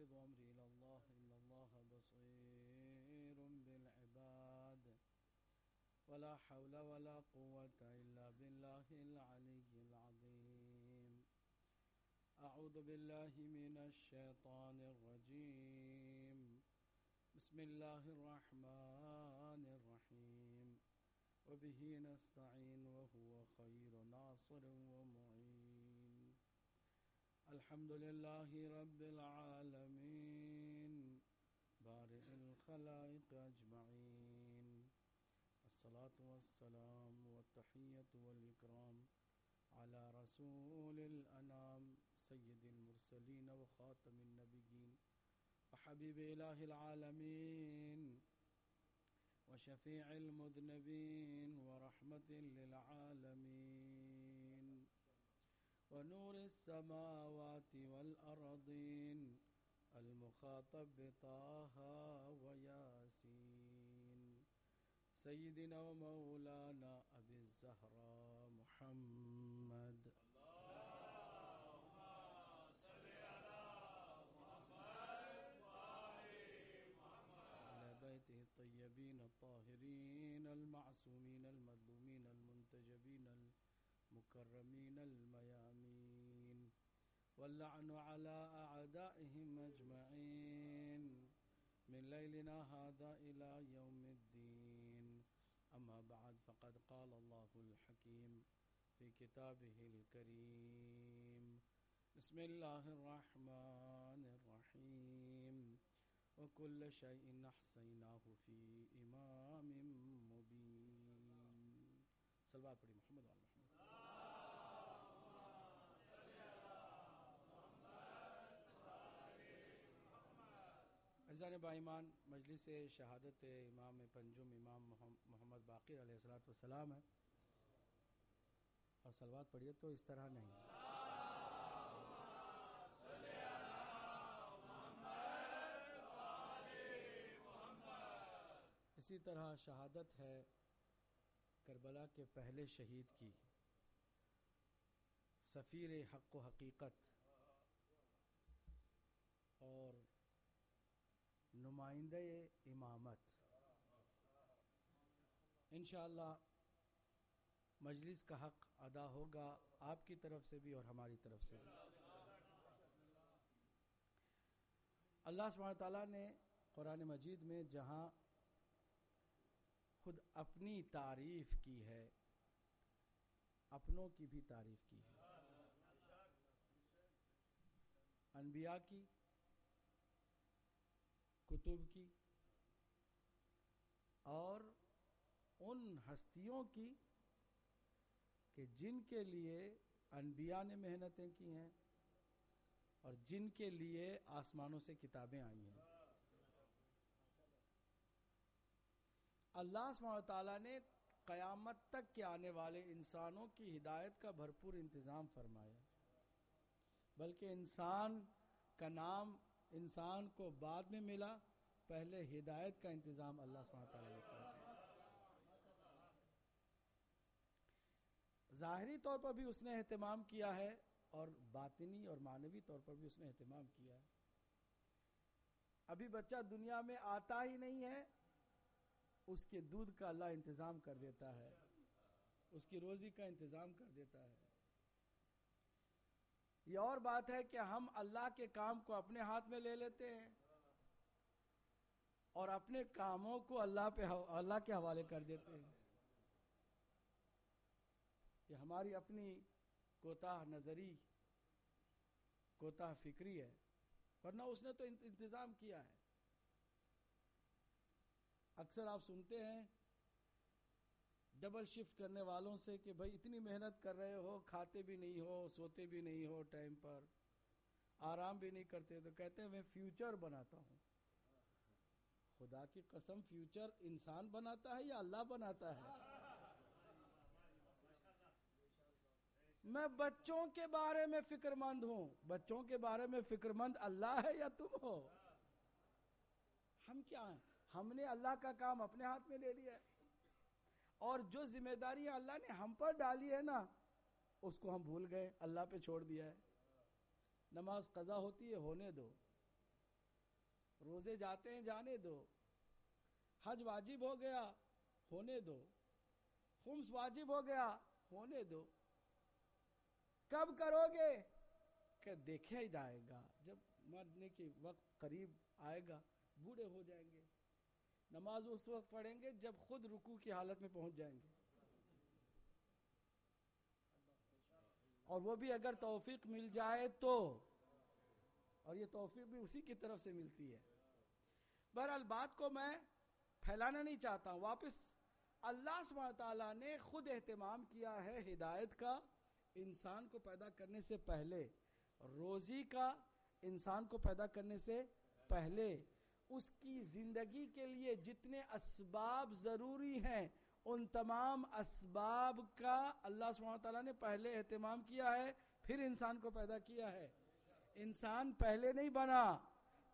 وأفوض أمري إلى الله إن الله بصير بالعباد ولا حول ولا قوة إلا بالله العلي العظيم. أعوذ بالله من الشيطان الرجيم. بسم الله الرحمن الرحيم. وبه نستعين وهو خير ناصر ومعين. الحمد لله رب العالمين بارئ الخلائق أجمعين. الصلاة والسلام والتحية والإكرام على رسول الأنام سيد المرسلين وخاتم النبيين وحبيب إله العالمين وشفيع المذنبين ورحمة للعالمين ونور السماوات والأرضين المخاطب بطه وياسين سيدنا ومولانا أبي الزهراء محمد. اللهم صل على محمد وآل محمد على بيته الطيبين الطاهرين المعصومين المظلومين المنتجبين المكرمين الميامين واللعن على أعدائهم أجمعين من ليلنا هذا إلى يوم الدين. أما بعد فقد قال الله الحكيم في كتابه الكريم. بسم الله الرحمن الرحيم. وكل شيء أحصيناه في إمام مبين. صلوات پڑھی محمد وعلى محمد. عزیزان باایمان، مجلس شہادت امام پنجم امام محمد باقر علیہ الصلوۃ والسلام ہے، اور صلوات پڑھیے تو اس طرح نہیں. اسی طرح شہادت ہے کربلا کے پہلے شہید کی، سفیر حق و حقیقت اور نمائندہ امامت. انشاءاللہ مجلس کا حق ادا ہوگا آپ کی طرف سے بھی اور ہماری طرف سے بھی. اللہ سبحانہ تعالیٰ نے قرآن مجید میں جہاں خود اپنی تعریف کی ہے، اپنوں کی بھی تعریف کی ہے، انبیاء کی، کتب کی، اور ان ہستیوں کی کہ جن کے لیے انبیاء نے محنتیں کی ہیں اور جن کے لیے آسمانوں سے کتابیں آئی ہیں. اللہ سبحانہ تعالیٰ نے قیامت تک کے آنے والے انسانوں کی ہدایت کا بھرپور انتظام فرمایا، بلکہ انسان کا نام انسان کو بعد میں ملا، پہلے ہدایت کا انتظام اللہ سبحانہ تعالیٰ نے کیا. ظاہری طور پر بھی اس نے اہتمام کیا ہے اور باطنی اور معنوی طور پر بھی اس نے اہتمام کیا ہے. ابھی بچہ دنیا میں آتا ہی نہیں ہے، اس کے دودھ کا اللہ انتظام کر دیتا ہے، اس کی روزی کا انتظام کر دیتا ہے. یہ اور بات ہے کہ ہم اللہ کے کام کو اپنے ہاتھ میں لے لیتے ہیں اور اپنے کاموں کو اللہ کے حوالے کر دیتے ہیں. یہ ہماری اپنی کوتاہ نظری، کوتاہ فکری ہے، ورنہ اس نے تو انتظام کیا ہے. اکثر آپ سنتے ہیں ڈبل شفٹ کرنے والوں سے کہ بھائی اتنی محنت کر رہے ہو، کھاتے بھی نہیں ہو، سوتے بھی نہیں ہو ٹائم پر، آرام بھی نہیں کرتے، تو کہتے ہیں میں فیوچر بناتا ہوں. خدا کی قسم، فیوچر انسان بناتا ہے یا اللہ بناتا ہے؟ میں بچوں کے بارے میں فکر مند ہوں. بچوں کے بارے میں فکر مند اللہ ہے یا تم ہو؟ ہم کیا ہیں؟ ہم نے اللہ کا کام اپنے ہاتھ میں لے لیا ہے، اور جو ذمہ داریاں اللہ نے ہم پر ڈالی ہے نا، اس کو ہم بھول گئے، اللہ پہ چھوڑ دیا ہے. نماز قضا ہوتی ہے، ہونے دو. روزے جاتے ہیں جانے دو، حج واجب ہو گیا ہونے دو، خمس واجب ہو گیا ہونے دو، کب کرو گے کہ دیکھا ہی جائے گا، جب مرنے کے وقت قریب آئے گا بوڑھے ہو جائیں گے، نماز اس وقت پڑھیں گے جب خود رکوع کی حالت میں پہنچ جائیں گے، اور وہ بھی اگر توفیق مل جائے تو، اور یہ توفیق بھی اسی کی طرف سے ملتی ہے۔ بہرحال بات کو میں پھیلانا نہیں چاہتا ہوں، واپس اللہ سبحانہ تعالیٰ نے خود اہتمام کیا ہے ہدایت کا انسان کو پیدا کرنے سے پہلے، روزی کا انسان کو پیدا کرنے سے پہلے، اس کی زندگی کے لیے جتنے اسباب ضروری ہیں ان تمام اسباب کا اللہ سبحانہ تعالیٰ نے پہلے اہتمام کیا ہے، پھر انسان کو پیدا کیا ہے۔ انسان پہلے نہیں بنا،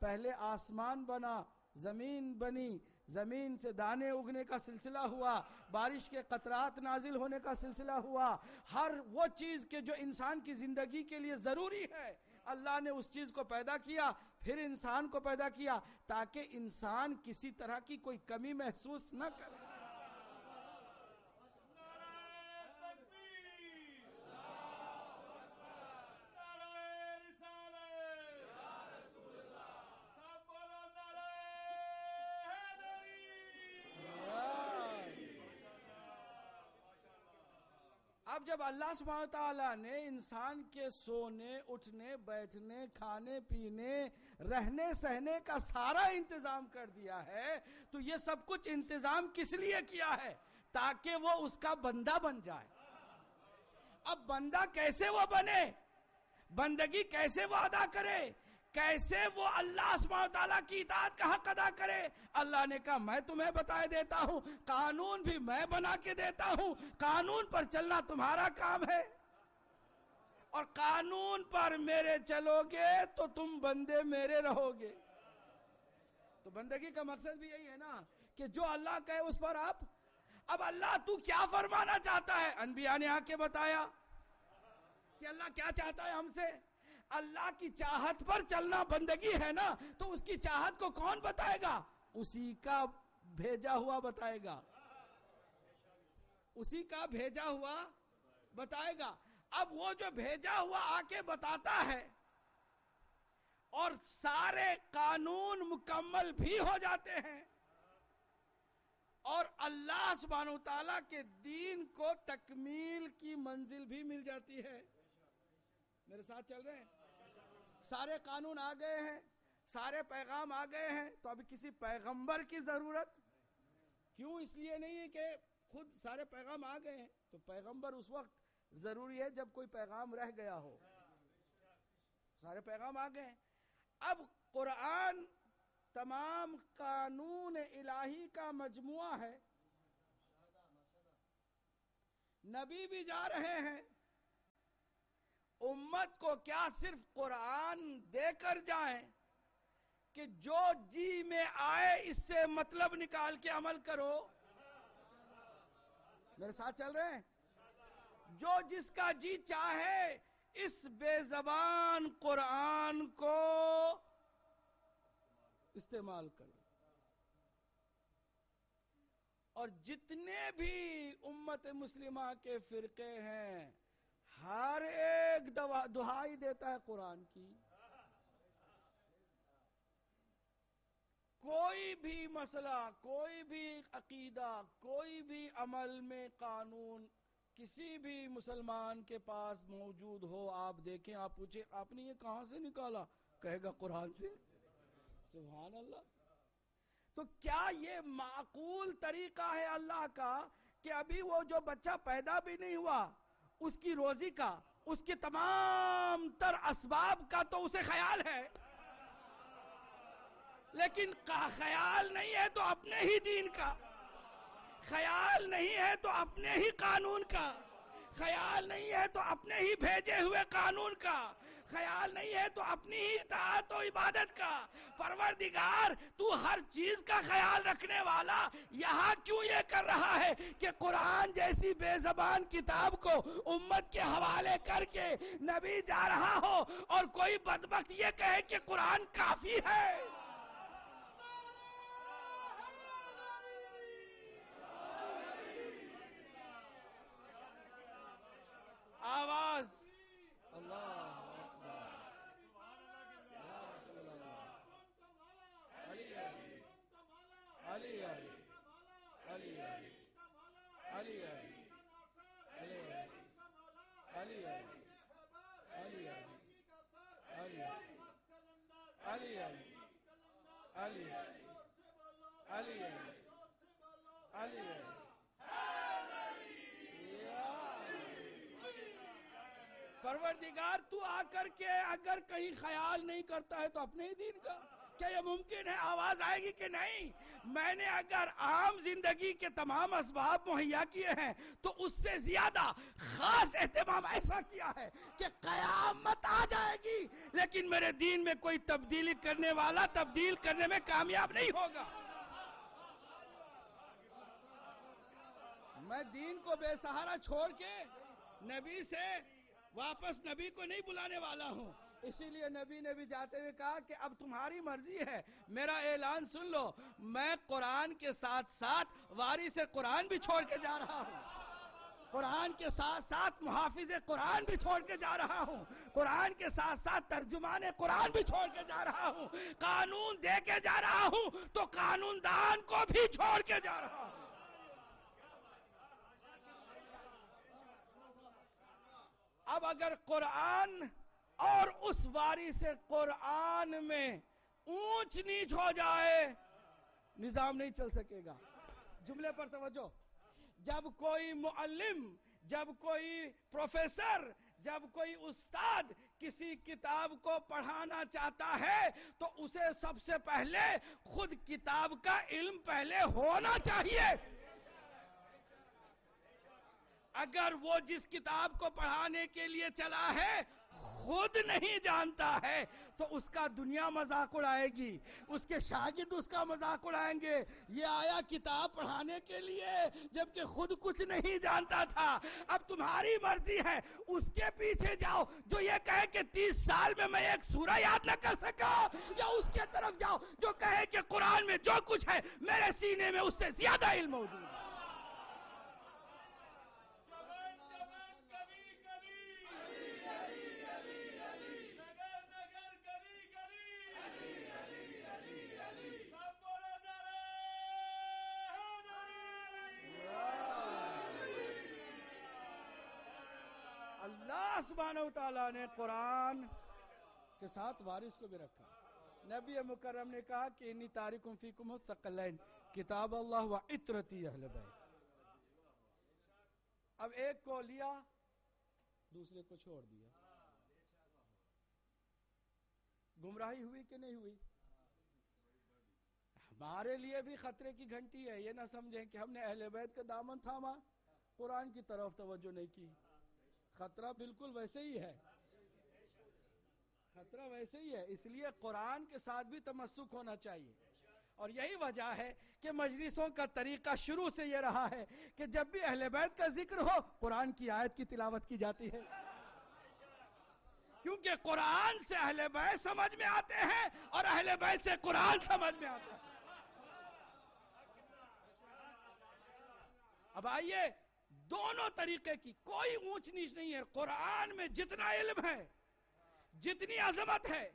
پہلے آسمان بنا، زمین بنی، زمین سے دانے اگنے کا سلسلہ ہوا، بارش کے قطرات نازل ہونے کا سلسلہ ہوا، ہر وہ چیز کے جو انسان کی زندگی کے لیے ضروری ہے اللہ نے اس چیز کو پیدا کیا، پھر انسان کو پیدا کیا تاکہ انسان کسی طرح کی کوئی کمی محسوس نہ کرے۔ اب جب اللہ سبحانہ تعالیٰ نے انسان کے سونے اٹھنے بیٹھنے کھانے پینے رہنے سہنے کا سارا انتظام کر دیا ہے تو یہ سب کچھ انتظام کس لیے کیا ہے؟ تاکہ وہ اس کا بندہ بن جائے۔ اب بندہ کیسے وہ بنے، بندگی کیسے وہ ادا کرے، کیسے وہ اللہ سبحانہ تعالیٰ کی اطاعت کا حق ادا کرے؟ اللہ نے کہا میں تمہیں بتائے دیتا ہوں، قانون بھی میں بنا کے دیتا ہوں، قانون پر چلنا تمہارا کام ہے، اور قانون پر میرے چلو گے تو تم بندے میرے رہو گے۔ تو بندگی کا مقصد بھی یہی ہے نا کہ جو اللہ کہے اس پر آپ۔ اب اللہ تو کیا فرمانا چاہتا ہے؟ انبیاء نے آ کے بتایا کہ اللہ کیا چاہتا ہے ہم سے۔ اللہ کی چاہت پر چلنا بندگی ہے نا، تو اس کی چاہت کو کون بتائے گا؟ اسی کا بھیجا ہوا بتائے گا، اسی کا بھیجا ہوا بتائے گا۔ اب وہ جو بھیجا ہوا آ کے بتاتا ہے اور سارے قانون مکمل بھی ہو جاتے ہیں اور اللہ سبحانہ وتعالیٰ کے دین کو تکمیل کی منزل بھی مل جاتی ہے۔ میرے ساتھ چل رہے ہیں؟ سارے قانون آ گئے ہیں، سارے پیغام آ گئے ہیں، تو ابھی کسی پیغمبر کی ضرورت کیوں؟ اس لیے نہیں ہے کہ خود سارے پیغام آ گئے ہیں، تو پیغمبر اس وقت ضروری ہے جب کوئی پیغام رہ گیا ہو۔ سارے پیغام آ گئے ہیں۔ اب قرآن تمام قانون الہی کا مجموعہ ہے، نبی بھی جا رہے ہیں، امت کو کیا صرف قرآن دے کر جائیں کہ جو جی میں آئے اس سے مطلب نکال کے عمل کرو؟ میرے ساتھ چل رہے ہیں؟ جو جس کا جی چاہے اس بے زبان قرآن کو استعمال کرو، اور جتنے بھی امت مسلمہ کے فرقے ہیں ہر ایک دہائی دیتا ہے قرآن کی۔ کوئی بھی مسئلہ، کوئی بھی عقیدہ، کوئی بھی عمل میں قانون کسی بھی مسلمان کے پاس موجود ہو، آپ دیکھیں، آپ پوچھیں آپ نے یہ کہاں سے نکالا؟ کہے گا قرآن سے۔ سبحان اللہ۔ تو کیا یہ معقول طریقہ ہے اللہ کا کہ ابھی وہ جو بچہ پیدا بھی نہیں ہوا اس کی روزی کا، اس کے تمام تر اسباب کا تو اسے خیال ہے، لیکن خیال نہیں ہے تو اپنے ہی دین کا، خیال نہیں ہے تو اپنے ہی قانون کا، خیال نہیں ہے تو اپنے ہی بھیجے ہوئے قانون کا، خیال نہیں ہے تو اپنی ہی اطاعت و عبادت کا۔ پروردگار تو ہر چیز کا خیال رکھنے والا یہاں کیوں یہ کر رہا ہے کہ قرآن جیسی بے زبان کتاب کو امت کے حوالے کر کے نبی جا رہا ہو اور کوئی بدبخت یہ کہے کہ قرآن کافی ہے؟ علی علی علی علی علی علی علی علی پروردگار تو آ کر کے اگر کہیں خیال نہیں کرتا ہے تو اپنے ہی دین کا کیا یہ ممکن ہے؟ آواز آئے گی کہ نہیں؟ میں نے اگر عام زندگی کے تمام اسباب مہیا کیے ہیں تو اس سے زیادہ خاص اہتمام ایسا کیا ہے کہ قیامت آ جائے گی لیکن میرے دین میں کوئی تبدیلی کرنے والا تبدیل کرنے میں کامیاب نہیں ہوگا۔ میں دین کو بے سہارا چھوڑ کے نبی سے واپس نبی کو نہیں بلانے والا ہوں۔ اسی لیے نبی نے بھی جاتے ہوئے کہا کہ اب تمہاری مرضی ہے، میرا اعلان سن لو، میں قرآن کے ساتھ ساتھ وارث قرآن بھی چھوڑ کے جا رہا ہوں، قرآن کے ساتھ ساتھ محافظ قرآن بھی چھوڑ کے جا رہا ہوں، قرآن کے ساتھ ساتھ ترجمان قرآن بھی چھوڑ کے جا رہا ہوں، قانون دے کے جا رہا ہوں تو قانون دان کو بھی چھوڑ کے جا رہا ہوں۔ اب اگر قرآن اور اس وارث قرآن میں اونچ نیچ ہو جائے نظام نہیں چل سکے گا۔ جملے پر توجہ۔ جب کوئی معلم، جب کوئی پروفیسر، جب کوئی استاد کسی کتاب کو پڑھانا چاہتا ہے تو اسے سب سے پہلے خود کتاب کا علم پہلے ہونا چاہیے۔ اگر وہ جس کتاب کو پڑھانے کے لیے چلا ہے خود نہیں جانتا ہے تو اس کا دنیا مذاق اڑائے گی، اس کے شاگرد اس کا مذاق اڑائیں گے، یہ آیا کتاب پڑھانے کے لیے جبکہ خود کچھ نہیں جانتا تھا۔ اب تمہاری مرضی ہے، اس کے پیچھے جاؤ جو یہ کہے کہ 30 سال میں ایک سورہ یاد نہ کر سکا، یا اس کے طرف جاؤ جو کہے کہ قرآن میں جو کچھ ہے میرے سینے میں اس سے زیادہ علم موجود ہے۔ اللہ سبحانہ وتعالیٰ نے قرآن کے ساتھ وارث کو بھی رکھا۔ نبی مکرم نے کہا کہ انی تارکم فیکم الثقلین کتاب اللہ و عطرتی اہل بیت۔ اب ایک کو لیا دوسرے کو چھوڑ دیا، گمراہی ہوئی کہ نہیں ہوئی؟ ہمارے لیے بھی خطرے کی گھنٹی ہے، یہ نہ سمجھیں کہ ہم نے اہل بیت کا دامن تھاما، قرآن کی طرف توجہ نہیں کی۔ خطرہ بالکل ویسے ہی ہے، خطرہ ویسے ہی ہے۔ اس لیے قرآن کے ساتھ بھی تمسک ہونا چاہیے، اور یہی وجہ ہے کہ مجلسوں کا طریقہ شروع سے یہ رہا ہے کہ جب بھی اہل بیت کا ذکر ہو قرآن کی آیت کی تلاوت کی جاتی ہے، کیونکہ قرآن سے اہل بیت سمجھ میں آتے ہیں اور اہل بیت سے قرآن سمجھ میں آتا ہے۔ اب آئیے، دونوں طریقے کی کوئی اونچ نیچ نہیں ہے۔ قرآن میں جتنا علم ہے، جتنی عظمت ہے،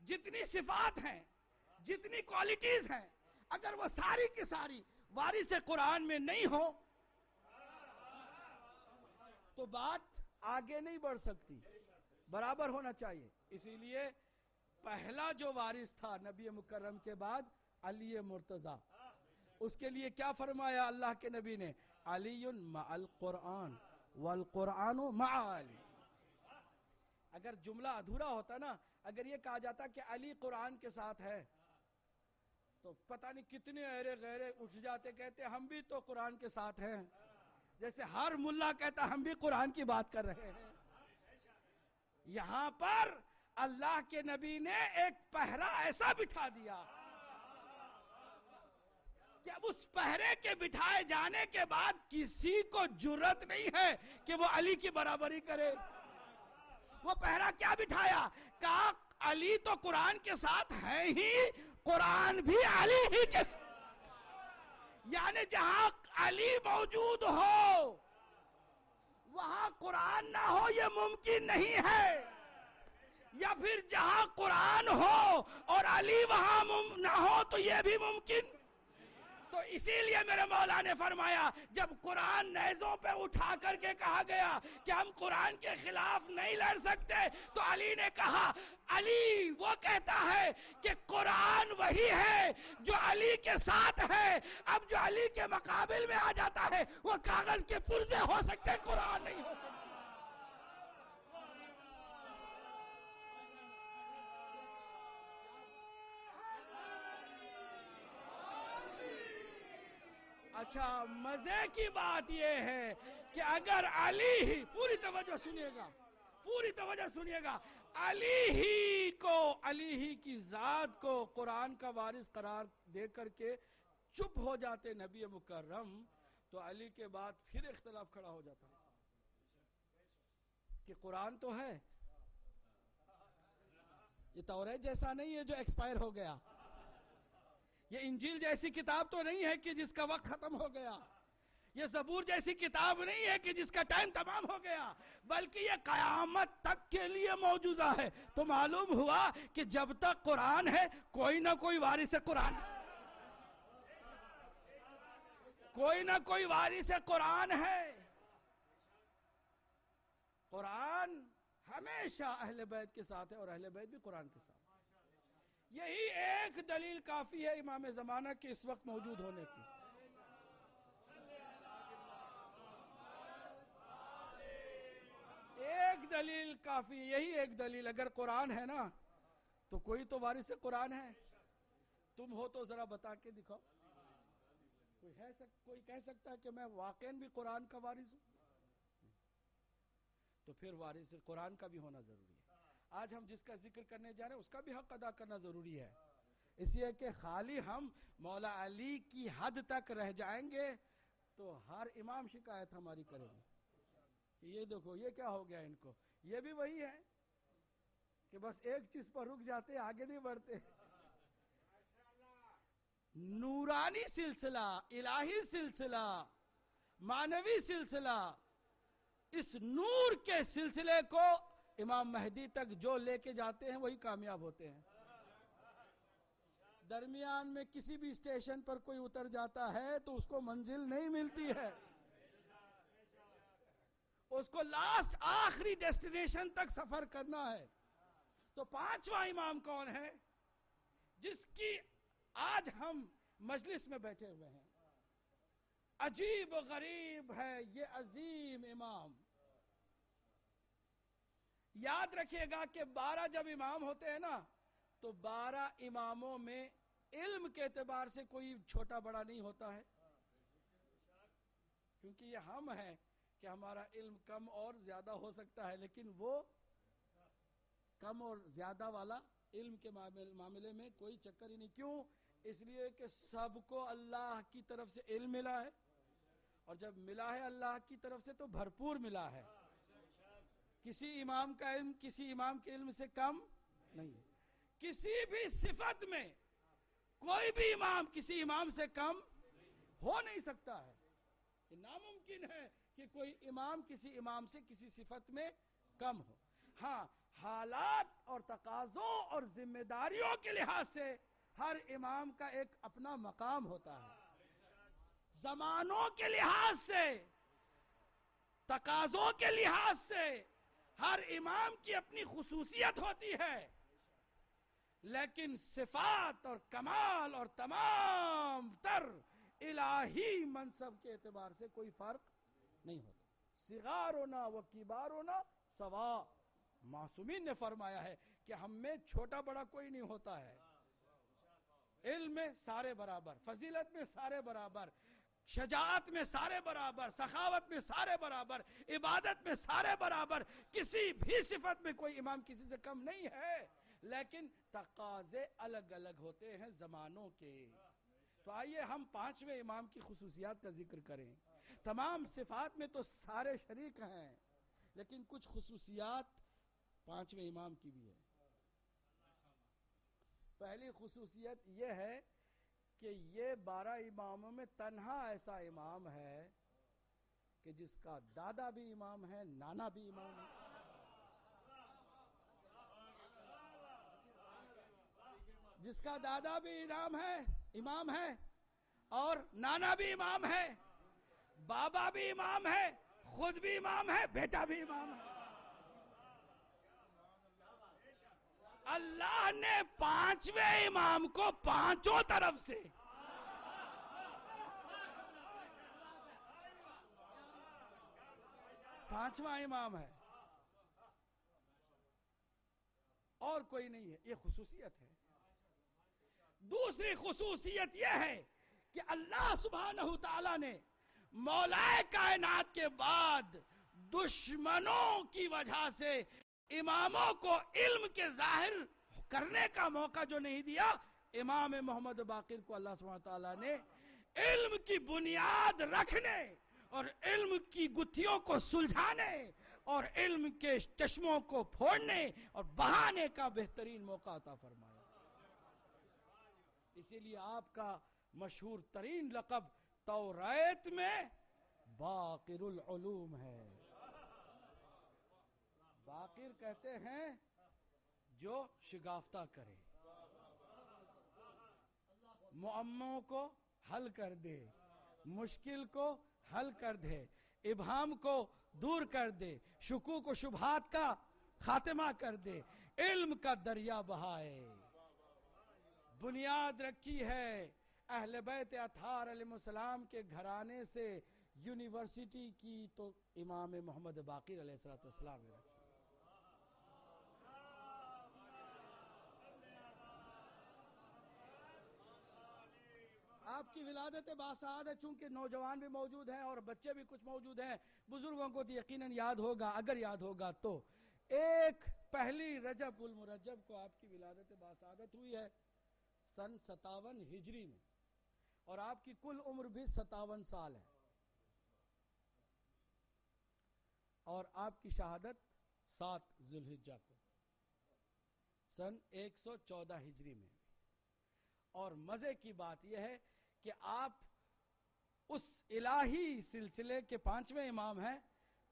جتنی صفات ہیں، جتنی کوالٹیز ہیں، اگر وہ ساری کی ساری وارث قرآن میں نہیں ہو تو بات آگے نہیں بڑھ سکتی، برابر ہونا چاہیے۔ اسی لیے پہلا جو وارث تھا نبی مکرم کے بعد علی مرتضی، اس کے لیے کیا فرمایا اللہ کے نبی نے؟ علی مع القرآن والقرآن مع علی۔ اگر جملہ ادھورا ہوتا نا، اگر یہ کہا جاتا کہ علی قرآن کے ساتھ ہے تو پتہ نہیں کتنے ایرے غیرے اٹھ جاتے، کہتے ہم بھی تو قرآن کے ساتھ ہیں، جیسے ہر ملا کہتا ہم بھی قرآن کی بات کر رہے ہیں۔ یہاں پر اللہ کے نبی نے ایک پہرا ایسا بٹھا دیا کہ اب اس پہرے کے بٹھائے جانے کے بعد کسی کو جرت نہیں ہے کہ وہ علی کی برابری کرے۔ وہ پہرا کیا بٹھایا؟ کہا علی تو قرآن کے ساتھ ہے ہی، قرآن بھی علی ہی کے ساتھ، یعنی جہاں علی موجود ہو وہاں قرآن نہ ہو یہ ممکن نہیں ہے، یا پھر جہاں قرآن ہو اور علی وہاں نہ ہو تو یہ بھی ممکن۔ تو اسی لیے میرے مولا نے فرمایا جب قرآن نیزوں پہ اٹھا کر کے کہا گیا کہ ہم قرآن کے خلاف نہیں لڑ سکتے تو علی نے کہا علی وہ کہتا ہے کہ قرآن وہی ہے جو علی کے ساتھ ہے، اب جو علی کے مقابل میں آ جاتا ہے وہ کاغذ کے پرزے ہو سکتے ہیں، قرآن نہیں ہو سکتا۔ اچھا مزے کی بات یہ ہے کہ اگر علی ہی، پوری توجہ سنیے گا، پوری توجہ سنیے گا، علی ہی کو، علی ہی کی ذات کو قرآن کا وارث قرار دے کر کے چپ ہو جاتے نبی مکرم، تو علی کے بعد پھر اختلاف کھڑا ہو جاتا کہ قرآن تو ہے، یہ توریت جیسا نہیں ہے جو ایکسپائر ہو گیا، یہ انجیل جیسی کتاب تو نہیں ہے کہ جس کا وقت ختم ہو گیا، یہ زبور جیسی کتاب نہیں ہے کہ جس کا ٹائم تمام ہو گیا، بلکہ یہ قیامت تک کے لیے موجودہ ہے۔ تو معلوم ہوا کہ جب تک قرآن ہے کوئی نہ کوئی وارث قرآن ہے، کوئی نہ کوئی وارث قرآن ہے۔ قرآن ہمیشہ اہل بیت کے ساتھ ہے اور اہل بیت بھی قرآن کے ساتھ۔ یہی ایک دلیل کافی ہے امام زمانہ کے اس وقت موجود ہونے کی۔ ایک دلیل کافی، یہی ایک دلیل، اگر قرآن ہے نا تو کوئی تو وارث قرآن ہے۔ تم ہو تو ذرا بتا کے دکھاؤ، کوئی کہہ سکتا ہے کہ میں واقعاً بھی قرآن کا وارث ہوں؟ تو پھر وارث قرآن کا بھی ہونا ضروری ہے۔ آج ہم جس کا ذکر کرنے جا رہے ہیں اس کا بھی حق ادا کرنا ضروری ہے، اس لیے کہ خالی ہم مولا علی کی حد تک رہ جائیں گے تو ہر امام شکایت ہماری کرے گا کہ یہ دیکھو یہ کیا ہو گیا ان کو، یہ بھی وہی ہے کہ بس ایک چیز پر رک جاتے آگے نہیں بڑھتے۔ نورانی سلسلہ، الہی سلسلہ، معنوی سلسلہ، اس نور کے سلسلے کو امام مہدی تک جو لے کے جاتے ہیں وہی کامیاب ہوتے ہیں۔ درمیان میں کسی بھی اسٹیشن پر کوئی اتر جاتا ہے تو اس کو منزل نہیں ملتی ہے، اس کو لاسٹ آخری ڈیسٹینیشن تک سفر کرنا ہے۔ تو پانچواں امام کون ہے جس کی آج ہم مجلس میں بیٹھے ہوئے ہیں؟ عجیب و غریب ہے یہ عظیم امام۔ یاد رکھیے گا کہ 12 جب امام ہوتے ہیں نا تو 12 اماموں میں علم کے اعتبار سے کوئی چھوٹا بڑا نہیں ہوتا ہے، کیونکہ یہ ہم ہیں کہ ہمارا علم کم اور زیادہ ہو سکتا ہے، لیکن وہ کم اور زیادہ والا علم کے معاملے میں کوئی چکر ہی نہیں۔ کیوں؟ اس لیے کہ سب کو اللہ کی طرف سے علم ملا ہے، اور جب ملا ہے اللہ کی طرف سے تو بھرپور ملا ہے۔ کسی امام کا علم کسی امام کے علم سے کم نہیں ہے، کسی بھی صفت میں کوئی بھی امام کسی امام سے کم ہو نہیں سکتا ہے۔ یہ ناممکن ہے کہ کوئی امام کسی امام سے کسی صفت میں کم ہو۔ ہاں، حالات اور تقاضوں اور ذمہ داریوں کے لحاظ سے ہر امام کا ایک اپنا مقام ہوتا ہے، زمانوں کے لحاظ سے، تقاضوں کے لحاظ سے ہر امام کی اپنی خصوصیت ہوتی ہے، لیکن صفات اور کمال اور تمام تر الہی منصب کے اعتبار سے کوئی فرق نہیں ہوتا۔ صغارنا و کبارنا سوا، معصومین نے فرمایا ہے کہ ہم میں چھوٹا بڑا کوئی نہیں ہوتا ہے، علم میں سارے برابر، فضیلت میں سارے برابر، شجاعت میں سارے برابر، سخاوت میں سارے برابر، عبادت میں سارے برابر، کسی بھی صفت میں کوئی امام کسی سے کم نہیں ہے، لیکن تقاضے الگ الگ ہوتے ہیں زمانوں کے۔ تو آئیے ہم پانچویں امام کی خصوصیات کا ذکر کریں۔ تمام صفات میں تو سارے شریک ہیں، لیکن کچھ خصوصیات پانچویں امام کی بھی ہے۔ پہلی خصوصیت یہ ہے کہ یہ 12 اماموں میں تنہا ایسا امام ہے کہ جس کا دادا بھی امام ہے، نانا بھی امام ہے۔ جس کا دادا بھی امام ہے اور نانا بھی امام ہے، بابا بھی امام ہے، خود بھی امام ہے، بیٹا بھی امام ہے۔ اللہ نے پانچویں امام کو پانچوں طرف سے پانچواں امام ہے، اور کوئی نہیں ہے، یہ خصوصیت ہے۔ دوسری خصوصیت یہ ہے کہ اللہ سبحانہ تعالیٰ نے مولا کائنات کے بعد دشمنوں کی وجہ سے اماموں کو علم کے ظاہر کرنے کا موقع جو نہیں دیا، امام محمد باقر کو اللہ سبحانہ تعالیٰ نے علم کی بنیاد رکھنے اور علم کی گتھیوں کو سلجھانے اور علم کے چشموں کو پھوڑنے اور بہانے کا بہترین موقع عطا فرمایا۔ اسی لیے آپ کا مشہور ترین لقب توریت میں باقر العلوم ہے۔ باقر کہتے ہیں جو شگافتہ کرے، معموں کو حل کر دے، مشکل کو حل کر دے، ابہام کو دور کر دے، شکوک و شبہات کا خاتمہ کر دے، علم کا دریا بہائے۔ بنیاد رکھی ہے اہل بیت اطہار علیہ السلام کے گھرانے سے یونیورسٹی کی تو امام محمد باقر علیہ السلام نے رکھی۔ آپ کی ولادت باسعادت، چونکہ نوجوان بھی موجود ہیں اور بچے بھی کچھ موجود ہیں، بزرگوں کو تو یقیناً یاد ہوگا، اگر یاد ہوگا تو ایک پہلی رجب المرجب کو آپ کی ولادت باسعادت ہوئی ہے سن 57 ہجری میں، اور آپ کی کل عمر بھی 57 سال ہے، اور آپ کی شہادت 7 ذوالحجہ کو سن 114 ہجری میں۔ اور مزے کی بات یہ ہے کہ آپ اس الہی سلسلے کے 5ویں امام ہیں،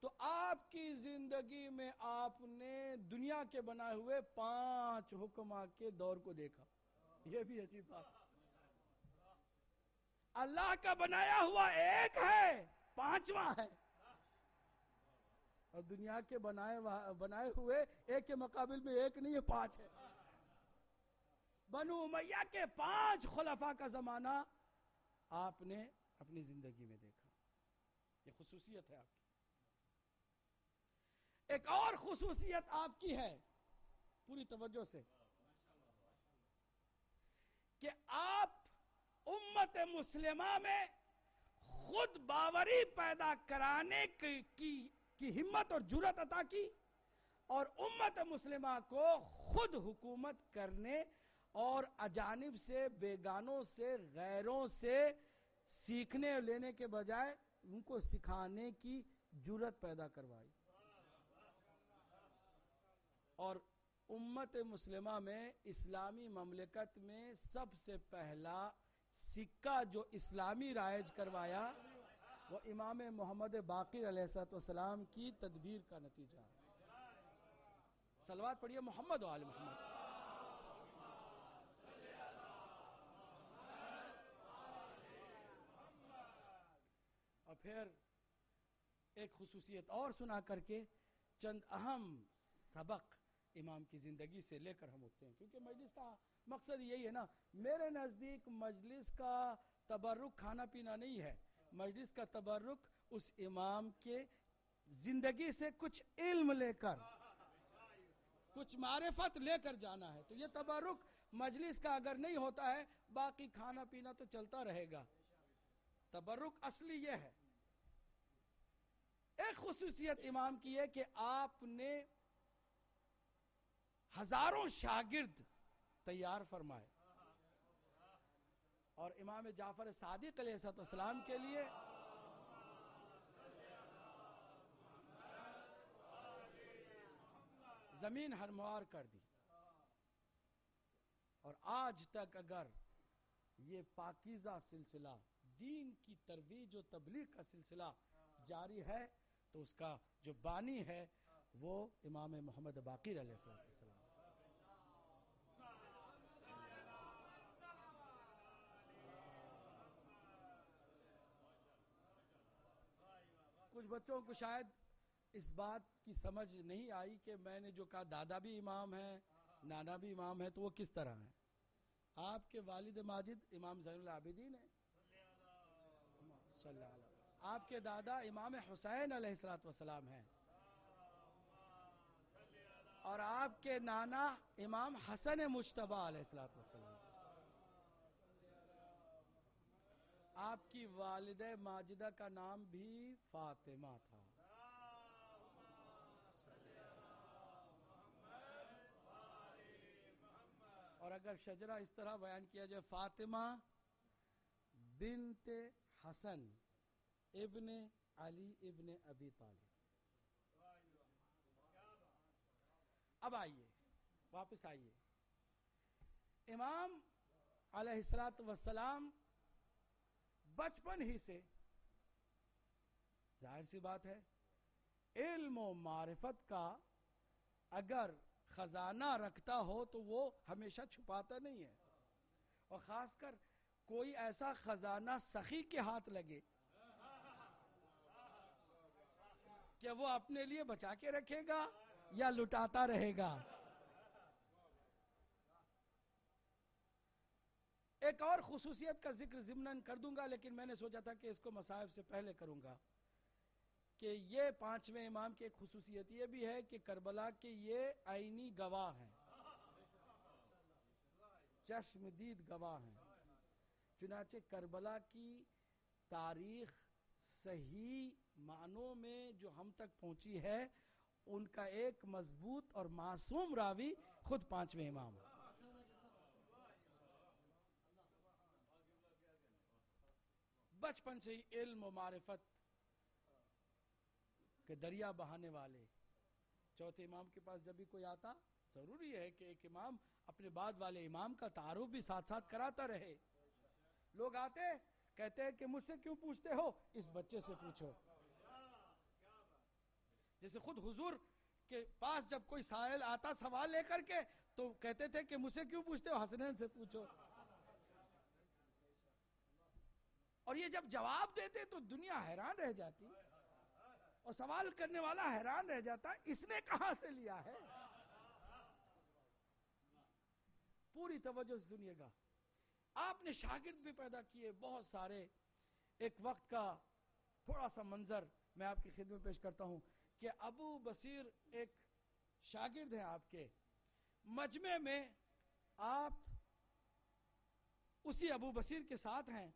تو آپ کی زندگی میں آپ نے دنیا کے بنائے ہوئے 5 حکماں کے دور کو دیکھا۔ یہ بھی عجیب بات، اللہ کا بنایا ہوا ایک ہے، 5واں ہے، اور دنیا کے بنائے ہوئے ایک کے مقابل میں ایک نہیں ہے، 5 ہے۔ بنو امیہ کے 5 خلفاء کا زمانہ آپ نے اپنی زندگی میں دیکھا۔ یہ خصوصیت ہے آپ کی۔ ایک اور خصوصیت آپ کی ہے، پوری توجہ سے، کہ آپ امت مسلمہ میں خود باوری پیدا کرانے کی ہمت اور جرأت عطا کی، اور امت مسلمہ کو خود حکومت کرنے اور اجانب سے، بیگانوں سے، غیروں سے سیکھنے اور لینے کے بجائے ان کو سکھانے کی جرأت پیدا کروائی۔ اور امت مسلمہ میں، اسلامی مملکت میں سب سے پہلا سکہ جو اسلامی رائج کروایا وہ امام محمد باقر علیہ السلام کی تدبیر کا نتیجہ ہے۔ صلوات پڑھیے محمد و آل محمد۔ اور پھر ایک خصوصیت اور سنا کر کے چند اہم سبق امام کی زندگی سے لے کر ہم اٹھتے ہیں، کیونکہ مجلس کا مقصد یہی ہے نا۔ میرے نزدیک مجلس کا تبرک کھانا پینا نہیں ہے، مجلس کا تبرک اس امام کے زندگی سے کچھ علم لے کر، کچھ معرفت لے کر جانا ہے۔ تو یہ تبرک مجلس کا اگر نہیں ہوتا ہے، باقی کھانا پینا تو چلتا رہے گا۔ تبرک اصلی یہ ہے۔ ایک خصوصیت امام کی ہے کہ آپ نے ہزاروں شاگرد تیار فرمائے، اور امام جعفر صادق علیہ السلام کے لیے زمین ہرموار کر دی، اور آج تک اگر یہ پاکیزہ سلسلہ، دین کی ترویج و تبلیغ کا سلسلہ جاری ہے، تو اس کا جو بانی ہے وہ امام محمد باقر علیہ السلام۔ کچھ بچوں کو شاید اس بات کی سمجھ نہیں آئی کہ میں نے جو کہا دادا بھی امام ہے نانا بھی امام ہے، تو وہ کس طرح ہے؟ آپ کے والد ماجد امام زین العابدین ہیں صلی اللہ علیہ وسلم، آپ کے دادا امام حسین علیہ السلام ہیں، اور آپ کے نانا امام حسن مجتبی علیہ السلام، آپ کی والدہ ماجدہ کا نام بھی فاطمہ تھا۔ اور اگر شجرہ اس طرح بیان کیا جائے، فاطمہ بنت حسن ابن علی ابن ابی طالب۔ اب آئیے، واپس آئیے، امام علیہ السلام بچپن ہی سے، ظاہر سی بات ہے، علم و معرفت کا اگر خزانہ رکھتا ہو تو وہ ہمیشہ چھپاتا نہیں ہے، اور خاص کر کوئی ایسا خزانہ سخی کے ہاتھ لگے کہ وہ اپنے لیے بچا کے رکھے گا یا لٹاتا رہے گا۔ ایک اور خصوصیت کا ذکر ضمناً کر دوں گا، لیکن میں نے سوچا تھا کہ اس کو مصائب سے پہلے کروں گا، کہ یہ پانچویں امام کی ایک خصوصیت یہ بھی ہے کہ کربلا کے یہ عینی گواہ ہیں، چشمدید گواہ ہیں۔ چنانچہ کربلا کی تاریخ صحیح معنوں میں جو ہم تک پہنچی ہے، ان کا ایک مضبوط اور معصوم راوی خود پانچویں امام ہے۔ بچپن سے ہی علم و معرفت کے دریا بہانے والے چوتھے امام کے پاس جب بھی کوئی آتا، ضروری ہے کہ ایک امام اپنے بعد والے امام کا تعارف بھی ساتھ ساتھ کراتا رہے۔ لوگ آتے کہتے ہیں کہ مجھ سے کیوں پوچھتے ہو، اس بچے سے پوچھو۔ جیسے خود حضور کے پاس جب کوئی سائل آتا سوال لے کر کے، تو کہتے تھے کہ مجھ سے کیوں پوچھتے ہو، حسنین سے پوچھو۔ اور یہ جب جواب دیتے تو دنیا حیران رہ جاتی، اور سوال کرنے والا حیران رہ جاتا، اس نے کہاں سے لیا ہے۔ پوری توجہ سے سنیے گا، آپ نے شاگرد بھی پیدا کیے بہت سارے۔ ایک وقت کا تھوڑا سا منظر میں آپ کی خدمت میں پیش کرتا ہوں کہ ابو بصیر ایک شاگرد ہیں آپ کے، مجمع میں آپ اسی ابو بصیر کے ساتھ ہیں،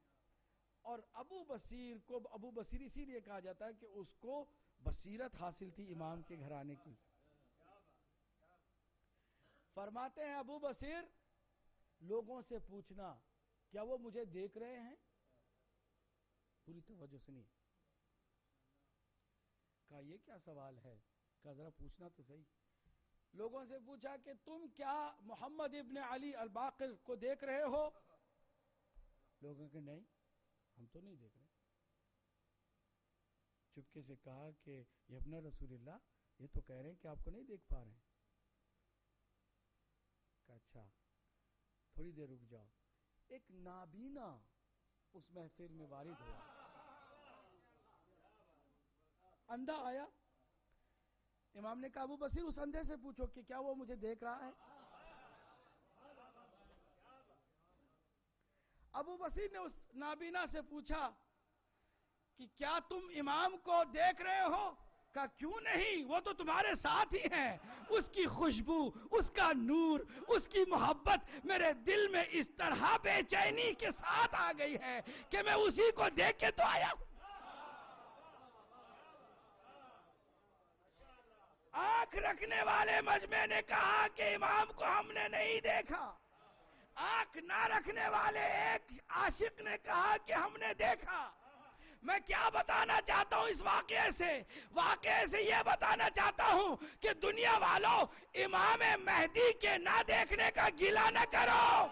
اور ابو بصیر کو ابو بصیر اسی لیے کہا جاتا ہے کہ اس کو بصیرت حاصل تھی امام کے گھرانے کی۔ فرماتے ہیں ابو بصیر، لوگوں سے پوچھنا کیا وہ مجھے دیکھ رہے ہیں؟ پوری توجہ سنیے۔ کہا یہ کیا سوال ہے؟ کہا ذرا پوچھنا تو صحیح۔ لوگوں سے پوچھا کہ تم کیا محمد ابن علی الباقر کو دیکھ رہے ہو؟ لوگوں کہ نہیں، ہم تو نہیں دیکھ رہے۔ چپکے سے کہا کہ یہ ابن رسول اللہ، یہ تو کہہ رہے ہیں کہ آپ کو نہیں دیکھ پا رہے ہیں۔ کہا اچھا تھوڑی دیر رک جاؤ۔ ایک نابینا اس محفل میں وارد ہوا، اندھا آیا۔ امام نے کہا ابو بصیر اس اندھے سے پوچھو کہ کیا وہ مجھے دیکھ رہا ہے؟ ابو بصیر نے اس نابینا سے پوچھا کہ کیا تم امام کو دیکھ رہے ہو؟ کہا کیوں نہیں، وہ تو تمہارے ساتھ ہی ہیں۔ اس کی خوشبو، اس کا نور، اس کی محبت میرے دل میں اس طرح بے چینی کے ساتھ آ گئی ہے کہ میں اسی کو دیکھ کے تو آیا ہوں۔ آنکھ رکھنے والے مجمع نے کہا کہ امام کو ہم نے نہیں دیکھا۔ آنکھ نہ رکھنے والے ایک عاشق نے کہا کہ ہم نے دیکھا۔ میں کیا بتانا چاہتا ہوں اس واقعے سے یہ بتانا چاہتا ہوں کہ دنیا والوں، امام مہدی کے نہ دیکھنے کا گیلہ نہ کرو۔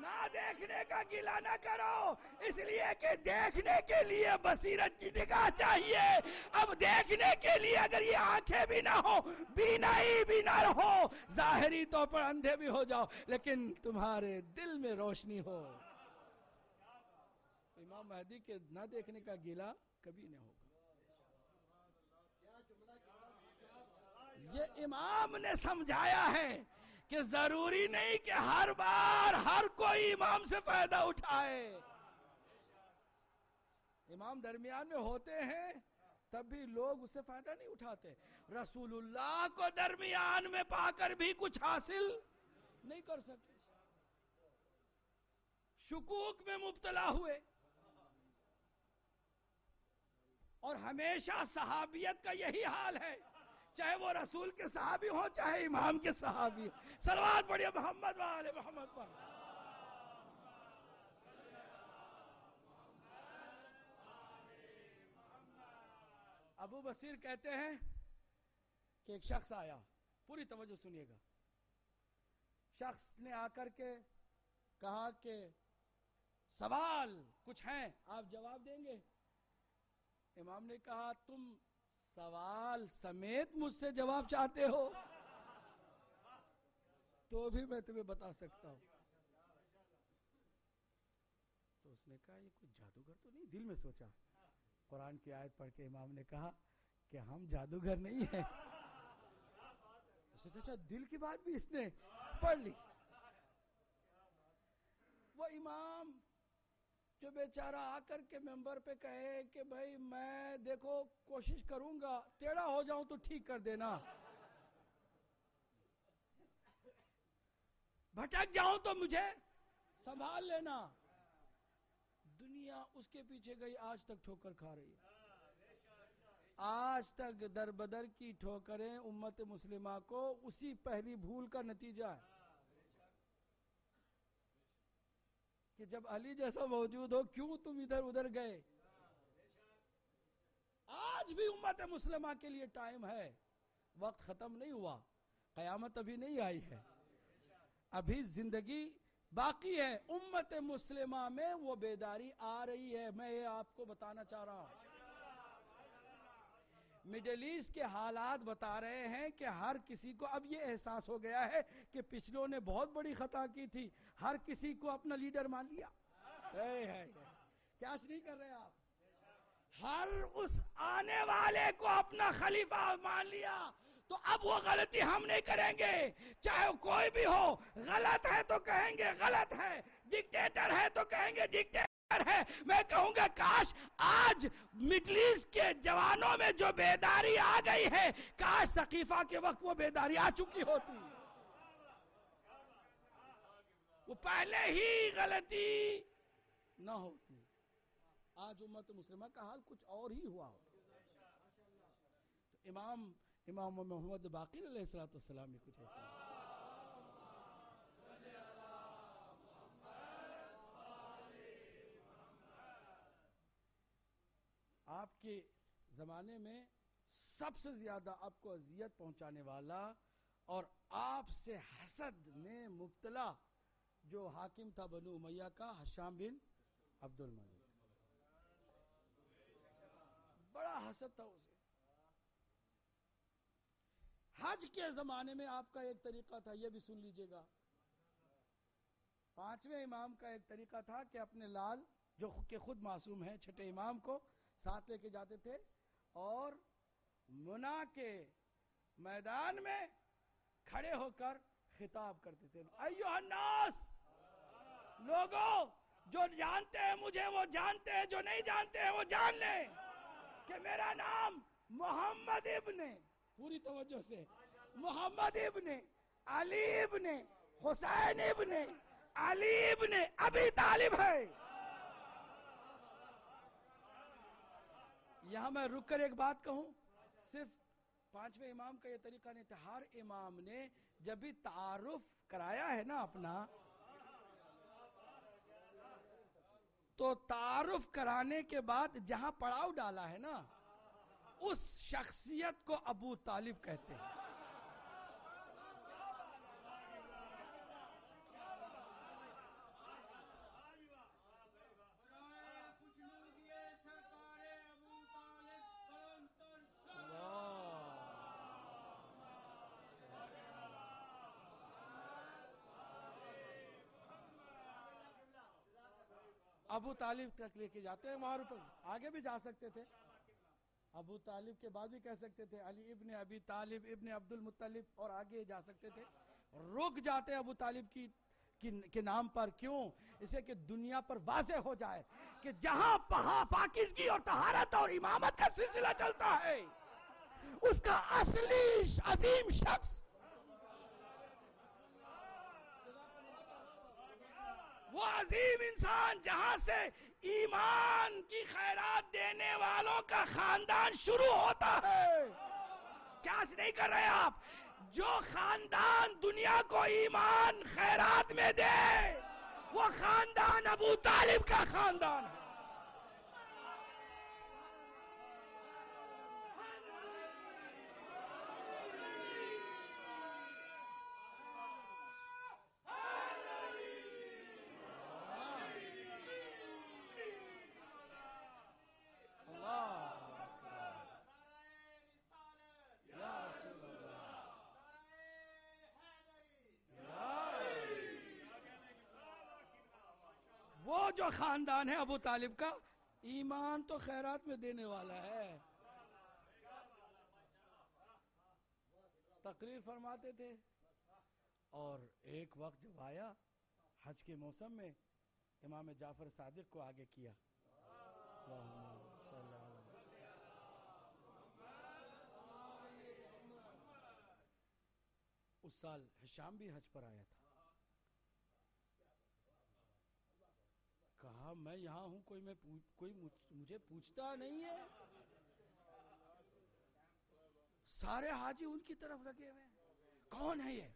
نہ دیکھنے کا گلہ نہ کرو، اس لیے کہ دیکھنے کے لیے بصیرت کی نگاہ چاہیے. اب دیکھنے کے لیے اگر یہ آنکھیں بھی نہ ہو، بینائی بھی نہ ہو، ظاہری طور پر اندھے بھی ہو جاؤ، لیکن تمہارے دل میں روشنی ہو. امام مہدی کے نہ دیکھنے کا گلہ کبھی نہ ہوگا. یہ امام نے سمجھایا ہے کہ ضروری نہیں کہ ہر بار ہر کوئی امام سے فائدہ اٹھائے. امام درمیان میں ہوتے ہیں تب بھی لوگ اس سے فائدہ نہیں اٹھاتے. رسول اللہ کو درمیان میں پا کر بھی کچھ حاصل نہیں کر سکے، شکوک میں مبتلا ہوئے. اور ہمیشہ صحابیت کا یہی حال ہے، چاہے وہ رسول کے صحابی ہوں چاہے امام کے صحابی ہوں. صلوات پڑھیے محمد وآل محمد پر. ابو بصیر کہتے ہیں کہ ایک شخص آیا، پوری توجہ سنیے گا. شخص نے آ کر کے کہا کہ سوال کچھ ہیں، آپ جواب دیں گے؟ امام نے کہا تم سوال سمیت مجھ سے جواب چاہتے ہو تو بھی میں تمہیں بتا سکتا ہوں. تو اس نے کہا یہ کوئی جادوگر تو نہیں؟ دل میں سوچا. قرآن کی آیت پڑھ کے امام نے کہا کہ ہم جادوگر نہیں ہیں. اس نے کہا دل کی بات بھی اس نے پڑھ لی. وہ امام جو بیچارہ آ کر کے ممبر پہ کہے کہ بھائی میں دیکھو کوشش کروں گا، ٹیڑھا ہو جاؤں تو ٹھیک کر دینا، بھٹک جاؤں تو مجھے سنبھال لینا. دنیا اس کے پیچھے گئی، آج تک ٹھوکر کھا رہی ہے. آج تک در بدر کی ٹھوکریں امت مسلمہ کو اسی پہلی بھول کا نتیجہ ہے کہ جب علی جیسا موجود ہو کیوں تم ادھر ادھر گئے. آج بھی امت مسلمہ کے لیے ٹائم ہے، وقت ختم نہیں ہوا، قیامت ابھی نہیں آئی ہے، ابھی زندگی باقی ہے. امت مسلمہ میں وہ بیداری آ رہی ہے. میں یہ آپ کو بتانا چاہ رہا ہوں، مڈل ایسٹ کے حالات بتا رہے ہیں کہ ہر کسی کو اب یہ احساس ہو گیا ہے کہ پچھلوں نے بہت بڑی خطا کی تھی، ہر کسی کو اپنا لیڈر مان لیا. کیا نہیں کر رہے آپ؟ ہر اس آنے والے کو اپنا خلیفہ مان لیا. تو اب وہ غلطی ہم نہیں کریں گے، چاہے کوئی بھی ہو. غلط ہے تو کہیں گے غلط ہے، ڈکٹیٹر ہے تو کہیں گے ڈکٹیٹر ہے. میں کہوں گا کاش آج مڈل ایسٹ کے جوانوں میں جو بیداری آ گئی ہے، کاش ثقیفہ کے وقت وہ بیداری آ چکی ہوتی، وہ پہلے ہی غلطی نہ ہوتی. آج امت مسلمہ کا حال کچھ اور ہی ہوا ہوتا. امام محمد باقر علیہ السلام میں کچھ ایسا ہے. آپ کے زمانے میں سب سے زیادہ آپ کو اذیت پہنچانے والا اور آپ سے حسد میں مبتلا جو حاکم تھا بنو امیہ کا، ہشام بن عبد الملک، بڑا حسد تھا اسے. حج کے زمانے میں آپ کا ایک طریقہ تھا، یہ بھی سن لیجئے گا. پانچویں امام کا ایک طریقہ تھا کہ اپنے لال جو کہ خود معصوم ہیں، چھٹے امام کو ساتھ لے کے جاتے تھے اور منا کے میدان میں کھڑے ہو کر خطاب کرتے تھے. ایھا الناس، لوگوں جو جانتے ہیں مجھے وہ جانتے ہیں، جو نہیں جانتے ہیں وہ جان لیں کہ میرا نام محمد ابن، پوری توجہ سے، محمد ابن علی ابن حسین ابن علی ابن ابی طالب ہے. یہاں میں رک کر ایک بات کہوں، صرف پانچویں امام کا یہ طریقہ نہیں تھا. ہر امام نے جب بھی تعارف کرایا ہے نا اپنا، تو تعارف کرانے کے بعد جہاں پڑاؤ ڈالا ہے نا، اس شخصیت کو ابو طالب کہتے ہیں. ابو طالب تک لے کے جاتے ہیں وہاں پر، آگے بھی جا سکتے تھے، ابو طالب کے بعد بھی کہہ سکتے تھے علی ابن ابی طالب ابن عبد المطلب، اور آگے جا سکتے تھے، رک جاتے ابو طالب کے نام پر. کیوں؟ اسے کہ دنیا پر واضح ہو جائے کہ جہاں پاکیزگی اور طہارت اور امامت کا سلسلہ چلتا ہے، اس کا اصلی عظیم شخص وہ عظیم انسان جہاں سے ایمان کی خیرات دینے والوں کا خاندان شروع ہوتا ہے. کیا نہیں کر رہے آپ؟ جو خاندان دنیا کو ایمان خیرات میں دے وہ خاندان ابو طالب کا خاندان ہے. وہ جو خاندان ہے ابو طالب کا، ایمان تو خیرات میں دینے والا ہے. تقریر فرماتے تھے، اور ایک وقت جب آیا حج کے موسم میں، امام جعفر صادق کو آگے کیا. اس سال ہشام بھی حج پر آیا تھا. کہا میں یہاں ہوں، کوئی مجھے پوچھتا نہیں ہے. سارے حاجی ان کی طرف لگے ہوئے ہیں، کون ہے یہ؟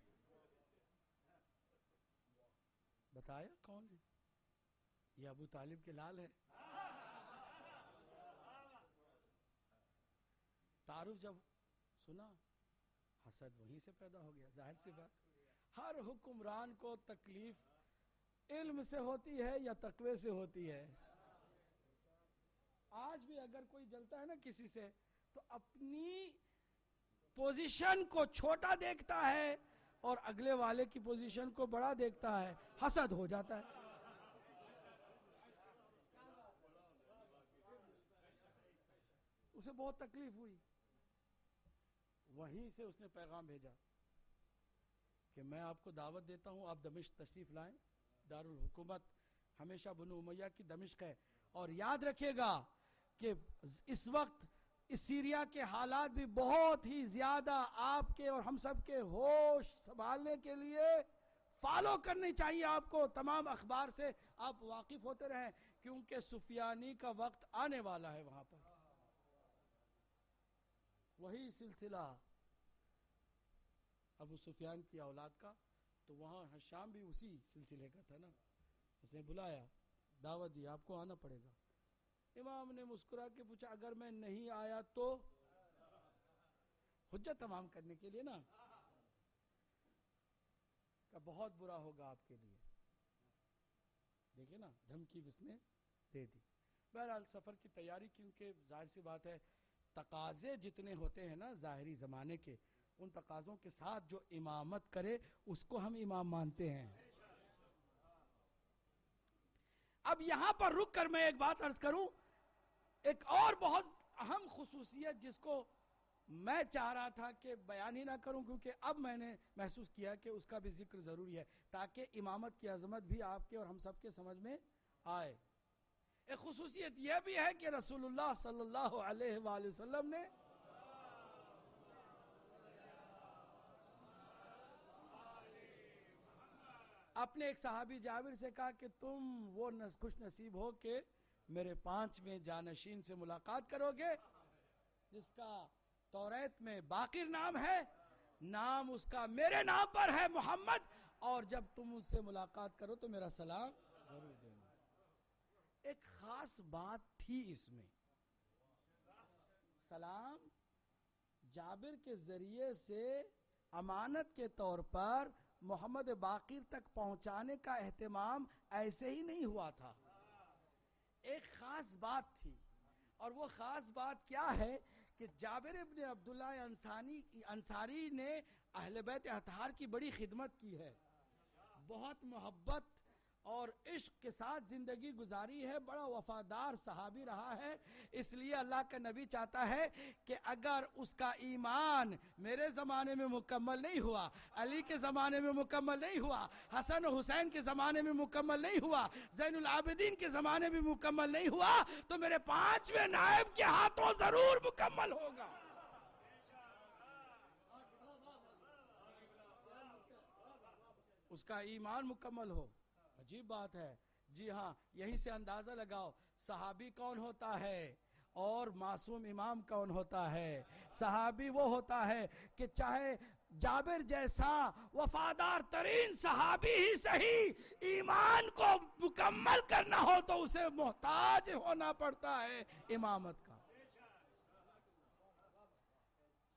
بتایا کون ہے؟ یہ ابو طالب کے لال ہے. تعارف جب سنا، حسد وہیں سے پیدا ہو گیا. ظاہر سی بات، ہر حکمران کو تکلیف علم سے ہوتی ہے یا تقوی سے ہوتی ہے. آج بھی اگر کوئی جلتا ہے نا کسی سے، تو اپنی پوزیشن کو چھوٹا دیکھتا ہے اور اگلے والے کی پوزیشن کو بڑا دیکھتا ہے، حسد ہو جاتا ہے. اسے بہت تکلیف ہوئی. وہیں سے اس نے پیغام بھیجا کہ میں آپ کو دعوت دیتا ہوں، آپ دمشق تشریف لائیں. دارالحکومت ہمیشہ بنو امیہ کی دمشق ہے. اور یاد رکھیے گا کہ اس وقت اس سیریا کے حالات بھی بہت ہی زیادہ آپ کے اور ہم سب کے ہوش سنبھالنے کے لیے فالو کرنی چاہیے. آپ کو تمام اخبار سے آپ واقف ہوتے رہیں، کیونکہ سفیانی کا وقت آنے والا ہے. وہاں پر وہی سلسلہ ابو سفیان کی اولاد کا، تو وہاں ہشام بھی اسی سلسلے کا تھا نا. اس نے بلایا، دعوت دی، آپ کو آنا پڑے گا. امام نے مسکرا کے پوچھا اگر میں نہیں آیا تو؟ حجت تمام کرنے کے لیے نا، کہ بہت برا ہوگا آپ کے لیے. دیکھیں نا، دھمکی اس نے دے دی. بہرحال سفر کی تیاری، کیونکہ ظاہر سی بات ہے تقاضے جتنے ہوتے ہیں نا ظاہری زمانے کے، ان تقاضوں کے ساتھ جو امامت کرے اس کو ہم امام مانتے ہیں. اب یہاں پر رک کر میں ایک بات عرض کروں، ایک اور بہت اہم خصوصیت جس کو میں چاہ رہا تھا کہ بیان ہی نہ کروں، کیونکہ اب میں نے محسوس کیا کہ اس کا بھی ذکر ضروری ہے تاکہ امامت کی عظمت بھی آپ کے اور ہم سب کے سمجھ میں آئے. ایک خصوصیت یہ بھی ہے کہ رسول اللہ صلی اللہ علیہ وآلہ وسلم نے اپنے ایک صحابی جابر سے کہا کہ تم وہ خوش نصیب ہو کہ میرے 5ویں جانشین سے ملاقات کرو گے جس کا توریت میں باقر نام ہے، نام اس کا میرے نام پر ہے محمد، اور جب تم اس سے ملاقات کرو تو میرا سلام ضرور دینا. ایک خاص بات تھی اس میں، سلام جابر کے ذریعے سے امانت کے طور پر محمد باقر تک پہنچانے کا اہتمام ایسے ہی نہیں ہوا تھا. ایک خاص بات تھی، اور وہ خاص بات کیا ہے کہ جابر ابن عبداللہ انصاری نے اہل بیت اطہار کی بڑی خدمت کی ہے. بہت محبت اور عشق کے ساتھ زندگی گزاری ہے، بڑا وفادار صحابی رہا ہے. اس لیے اللہ کا نبی چاہتا ہے کہ اگر اس کا ایمان میرے زمانے میں مکمل نہیں ہوا، علی کے زمانے میں مکمل نہیں ہوا، حسن و حسین کے زمانے میں مکمل نہیں ہوا، زین العابدین کے زمانے میں مکمل نہیں ہوا، تو میرے 5ویں نائب کے ہاتھوں ضرور مکمل ہوگا. اس کا ایمان مکمل ہو. عجیب بات ہے. جی ہاں، یہیں سے اندازہ لگاؤ صحابی کون ہوتا ہے اور معصوم امام کون ہوتا ہے. صحابی وہ ہوتا ہے کہ چاہے جابر جیسا وفادار ترین صحابی ہی صحیح، ایمان کو مکمل کرنا ہو تو اسے محتاج ہونا پڑتا ہے امامت کا.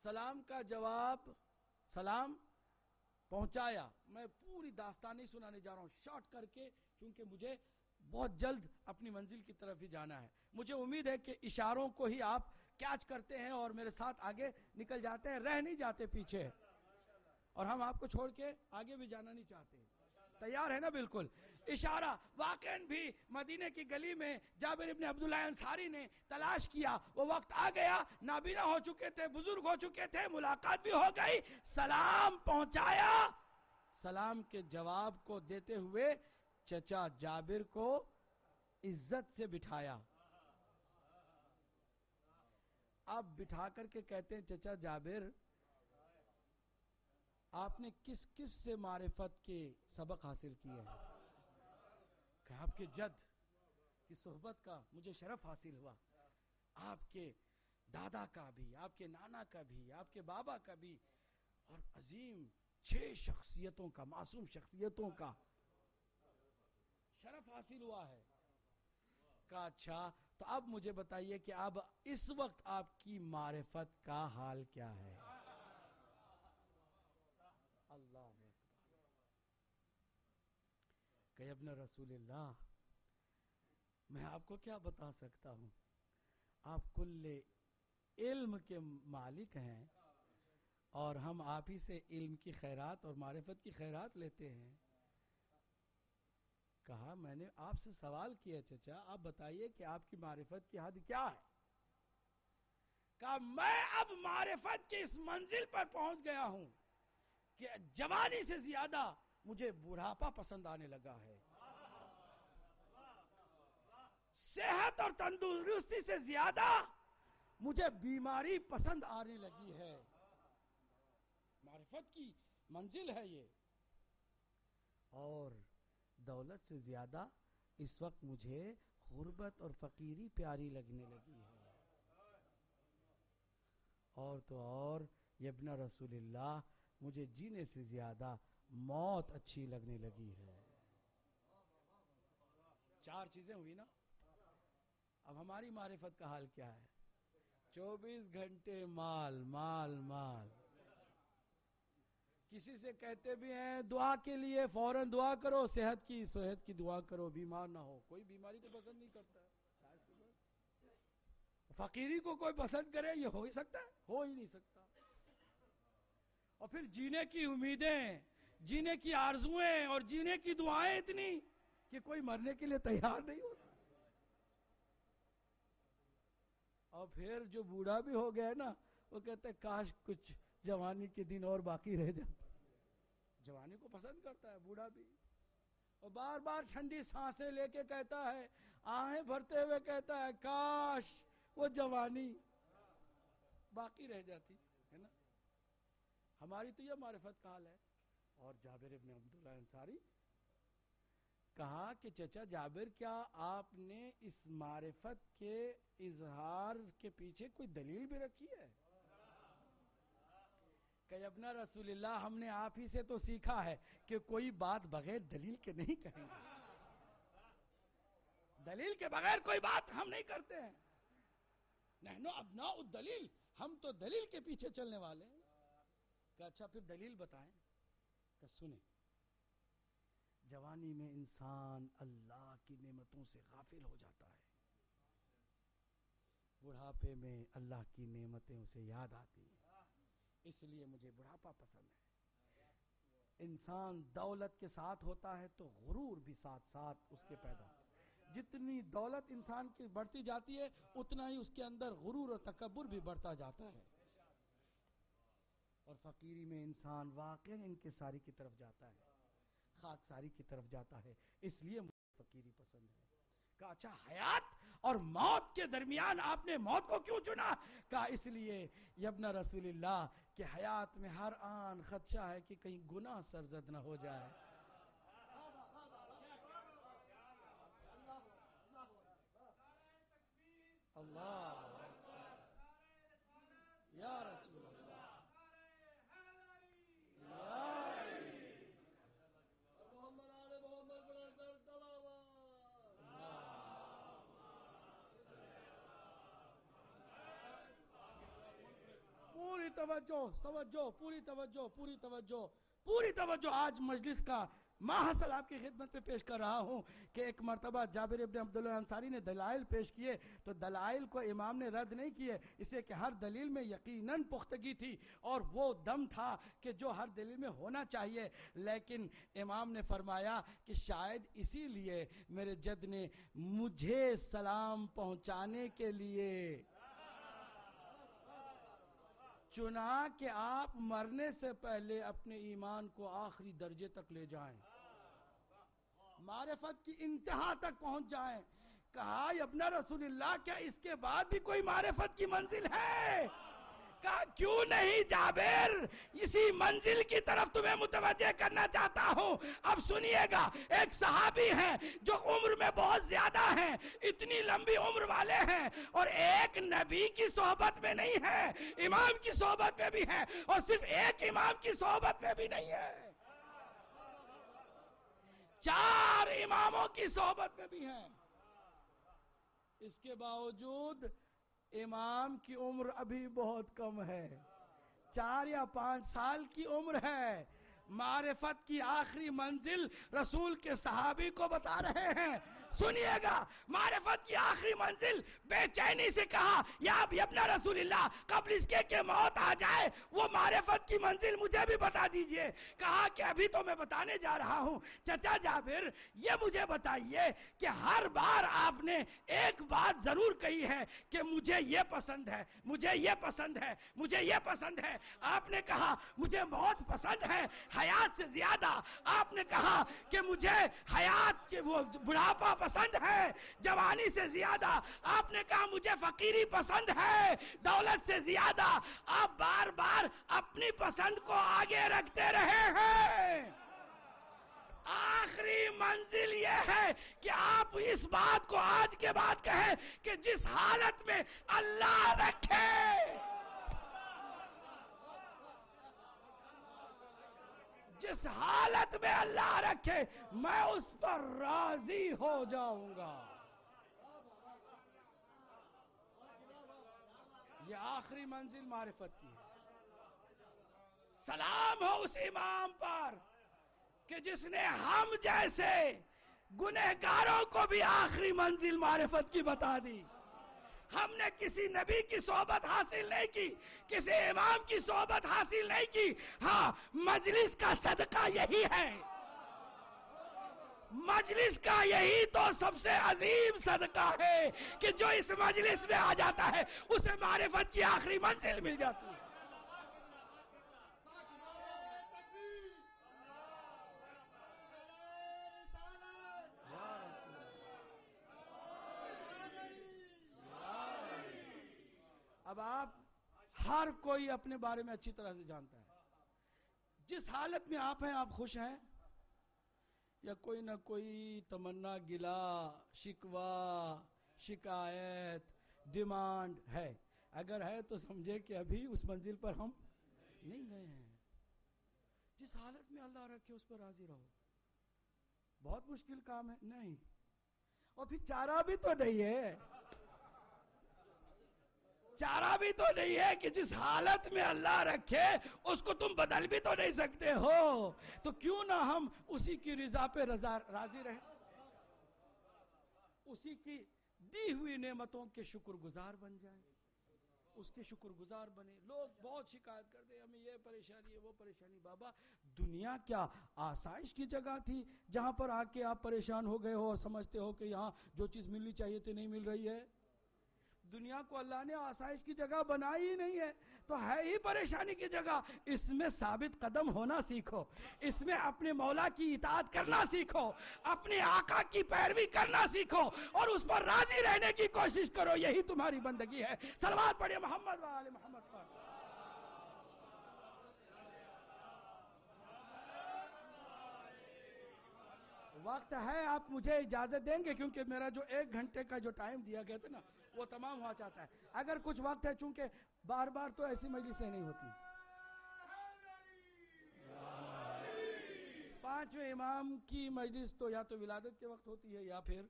سلام کا جواب، سلام پہنچایا. میں پوری داستان نہیں سنانے جا رہا ہوں، شارٹ کر کے، کیونکہ مجھے بہت جلد اپنی منزل کی طرف ہی جانا ہے. مجھے امید ہے کہ اشاروں کو ہی آپ کیچ کرتے ہیں اور میرے ساتھ آگے نکل جاتے ہیں، رہ نہیں جاتے پیچھے. اور ہم آپ کو چھوڑ کے آگے بھی جانا نہیں چاہتے. تیار ہے نا؟ بالکل. اشارہ واقعاً بھی مدینے کی گلی میں جابر ابن عبداللہ انصاری نے تلاش کیا. وہ وقت آ گیا، نابینا ہو چکے تھے، بزرگ ہو چکے تھے، ملاقات بھی ہو گئی. سلام پہنچایا. سلام کے جواب کو دیتے ہوئے چچا جابر کو عزت سے بٹھایا. اب بٹھا کر کے کہتے ہیں چچا جابر، آپ نے کس کس سے معرفت کے سبق حاصل کیے ہیں؟ کہ آپ کے جد کی صحبت کا مجھے شرف حاصل ہوا، آپ کے دادا کا بھی، آپ کے نانا کا بھی، آپ کے بابا کا بھی، اور عظیم 6 شخصیتوں کا، معصوم شخصیتوں کا شرف حاصل ہوا ہے. کہا اچھا، تو اب مجھے بتائیے کہ اب اس وقت آپ کی معرفت کا حال کیا ہے؟ اللہ اکبر. کہ ابن رسول اللہ، میں آپ کو کیا بتا سکتا ہوں، آپ کل علم کے مالک ہیں اور ہم آپ ہی سے علم کی خیرات اور معرفت کی خیرات لیتے ہیں. کہا میں نے آپ سے سوال کیا چچا، آپ بتائیے کہ آپ کی معرفت کی حد کیا ہے؟ کہا میں اب معرفت کی اس منزل پر پہنچ گیا ہوں کہ جوانی سے زیادہ مجھے بڑھاپا پسند آنے لگا ہے، صحت اور تندرستی سے زیادہ مجھے بیماری پسند آنے لگی ہے. معرفت کی منزل ہے یہ. اور دولت سے زیادہ اس وقت مجھے غربت اور فقیری پیاری لگنے لگی ہے. اور تو اور یہ ابن رسول اللہ، مجھے جینے سے زیادہ موت اچھی لگنے لگی ہے. 4 چیزیں ہوئی نا. اب ہماری معرفت کا حال کیا ہے؟ 24 گھنٹے مال مال مال. کسی سے کہتے بھی ہیں دعا کے لیے فوراً دعا کرو، صحت کی دعا کرو، بیمار نہ ہو. کوئی بیماری کو پسند نہیں کرتا ہے. فقیری کو کوئی پسند کرے، یہ ہو ہی سکتا ہے؟ ہو ہی نہیں سکتا. اور پھر جینے کی امیدیں، جینے کی آرزویں اور جینے کی دعائیں اتنی کہ کوئی مرنے کے لیے تیار نہیں ہوتا. اور پھر جو بوڑھا بھی ہو گیا نا، وہ کہتے ہیں کاش کچھ جوانی کے دن اور باقی رہ جائے. جوانی کو پسند کرتا ہے بوڑھا بھی، اور بار بار ٹھنڈی سانسیں لے کے کہتا ہے، آہیں بھرتے ہوئے کہتا ہے کاش وہ جوانی باقی رہ جاتی ہے نا. ہماری تو یہ معرفت کا حال ہے. اور جابر ابن عبداللہ انصاری کہا کہ چچا جابر، کیا آپ نے اس معرفت کے اظہار کے پیچھے کوئی دلیل بھی رکھی ہے؟ کہ ابن رسول اللہ، ہم نے آپ ہی سے تو سیکھا ہے کہ کوئی بات بغیر دلیل کے نہیں کہیں گے. دلیل کے بغیر کوئی بات ہم نہیں کرتے ہیں. نحن ابناء الدلیل، ہم تو دلیل کے پیچھے چلنے والے ہیں. کہ اچھا پھر دلیل بتائیں. کہ سنیں، جوانی میں انسان اللہ کی نعمتوں سے غافل ہو جاتا ہے، بڑھاپے میں اللہ کی نعمتیں اسے یاد آتی ہیں. اس لیے مجھے بڑھاپا پسند ہے. انسان دولت کے ساتھ ہوتا ہے تو غرور بھی ساتھ ساتھ اس کے پیدا ہوتا ہے. جتنی دولت انسان کی بڑھتی جاتی ہے اتنا ہی اس کے اندر غرور اور تکبر بھی بڑھتا جاتا ہے. اور فقیری میں انسان واقعا انکساری کی طرف جاتا ہے, خاکساری کی طرف جاتا ہے. اس لیے مجھے فقیری پسند ہے. کہا اچھا حیات اور موت کے درمیان آپ نے موت کو کیوں چنا؟ کہا اس لیے یا ابن رسول اللہ کہ حیات میں ہر آن خدشہ ہے کہ کہیں گناہ سرزد نہ ہو جائے. اللہ یا رسول اللہ پوری توجہ پوری توجہ پوری توجہ پوری توجہ. آج مجلس کا ماحصل آپ کی خدمت میں پیش کر رہا ہوں کہ ایک مرتبہ جابر ابن عبداللہ انصاری نے دلائل پیش کیے تو دلائل کو امام نے رد نہیں کیے, اس لیے کہ ہر دلیل میں یقیناً پختگی تھی اور وہ دم تھا کہ جو ہر دلیل میں ہونا چاہیے. لیکن امام نے فرمایا کہ شاید اسی لیے میرے جد نے مجھے سلام پہنچانے کے لیے چنا کہ آپ مرنے سے پہلے اپنے ایمان کو آخری درجے تک لے جائیں, معرفت کی انتہا تک پہنچ جائیں. کہا ابن رسول اللہ کیا اس کے بعد بھی کوئی معرفت کی منزل ہے؟ کہا کیوں نہیں جابر, اسی منزل کی طرف تمہیں متوجہ کرنا چاہتا ہوں. اب سنیے گا, ایک صحابی ہیں جو عمر میں بہت زیادہ ہیں, اتنی لمبی عمر والے ہیں اور ایک نبی کی صحبت میں نہیں ہے, امام کی صحبت میں بھی ہے, اور صرف ایک امام کی صحبت میں بھی نہیں ہے, 4 اماموں کی صحبت میں بھی ہیں. اس کے باوجود امام کی عمر ابھی بہت کم ہے, 4 یا 5 سال کی عمر ہے. معرفت کی آخری منزل رسول کے صحابی کو بتا رہے ہیں. سنیے گا, معرفت کی آخری منزل بے چینی سے کہا یا ابن رسول اللہ قبل اس کے کہ موت آ جائے وہ معرفت کی منزل مجھے بھی بتا دیجئے. کہا کہ ابھی تو میں بتانے جا رہا ہوں. چچا جابر یہ مجھے بتائیے کہ ہر بار آپ نے ایک بات ضرور کہی ہے کہ مجھے یہ پسند ہے, مجھے یہ پسند ہے, مجھے یہ پسند ہے. آپ نے کہا مجھے موت پسند ہے حیات سے زیادہ. آپ نے کہا کہ مجھے حیات کے وہ بڑھاپا پسند ہے جوانی سے زیادہ. آپ نے کہا مجھے فقیری پسند ہے دولت سے زیادہ. آپ بار بار اپنی پسند کو آگے رکھتے رہے ہیں. آخری منزل یہ ہے کہ آپ اس بات کو آج کے بعد کہیں کہ جس حالت میں اللہ رکھے, جس حالت میں اللہ رکھے میں اس پر راضی ہو جاؤں گا. یہ آخری منزل معرفت کی ہے. سلام ہو اس امام پر کہ جس نے ہم جیسے گنہگاروں کو بھی آخری منزل معرفت کی بتا دی. ہم نے کسی نبی کی صحبت حاصل نہیں کی, کسی امام کی صحبت حاصل نہیں کی. ہاں مجلس کا صدقہ یہی ہے, مجلس کا یہی تو سب سے عظیم صدقہ ہے کہ جو اس مجلس میں آ جاتا ہے اسے معرفت کی آخری منزل مل جاتی ہے. اب آپ ہر کوئی اپنے بارے میں اچھی طرح سے جانتا ہے. جس حالت میں آپ ہیں آپ خوش ہیں یا کوئی نہ کوئی تمنا, گلا, شکوہ, شکایت, ڈیمانڈ ہے؟ اگر ہے تو سمجھے کہ ابھی اس منزل پر ہم نہیں گئے ہیں. جس حالت میں اللہ رکھے اس پر راضی رہو. بہت مشکل کام ہے نہیں, اور پھر چارہ بھی تو نہیں ہے, چارہ بھی تو نہیں ہے کہ جس حالت میں اللہ رکھے اس کو تم بدل بھی تو نہیں سکتے ہو. تو کیوں نہ ہم اسی کی رضا پہ راضی رہیں, اسی کی دی ہوئی نعمتوں کے شکر گزار بن جائیں. اس کے شکر گزار بنے. لوگ بہت شکایت کرتے ہمیں یہ پریشانی ہے وہ پریشانی. بابا دنیا کیا آسائش کی جگہ تھی جہاں پر آ کے آپ پریشان ہو گئے ہو اور سمجھتے ہو کہ یہاں جو چیز ملنی چاہیے تھی نہیں مل رہی ہے؟ دنیا کو اللہ نے آسائش کی جگہ بنائی ہی نہیں ہے تو ہے ہی پریشانی کی جگہ. اس میں ثابت قدم ہونا سیکھو, اس میں اپنے مولا کی اطاعت کرنا سیکھو, اپنے آقا کی پیروی کرنا سیکھو اور اس پر راضی رہنے کی کوشش کرو. یہی تمہاری بندگی ہے. صلوات پڑھیے محمد و آل محمد پر. وقت ہے, آپ مجھے اجازت دیں گے کیونکہ میرا جو 1 گھنٹے کا جو ٹائم دیا گیا تھا نا وہ تمام ہوا چاہتا ہے. اگر کچھ وقت ہے, چونکہ بار بار تو ایسی مجلسیں نہیں ہوتی. 5ویں امام کی مجلس تو یا تو ولادت کے وقت ہوتی ہے یا پھر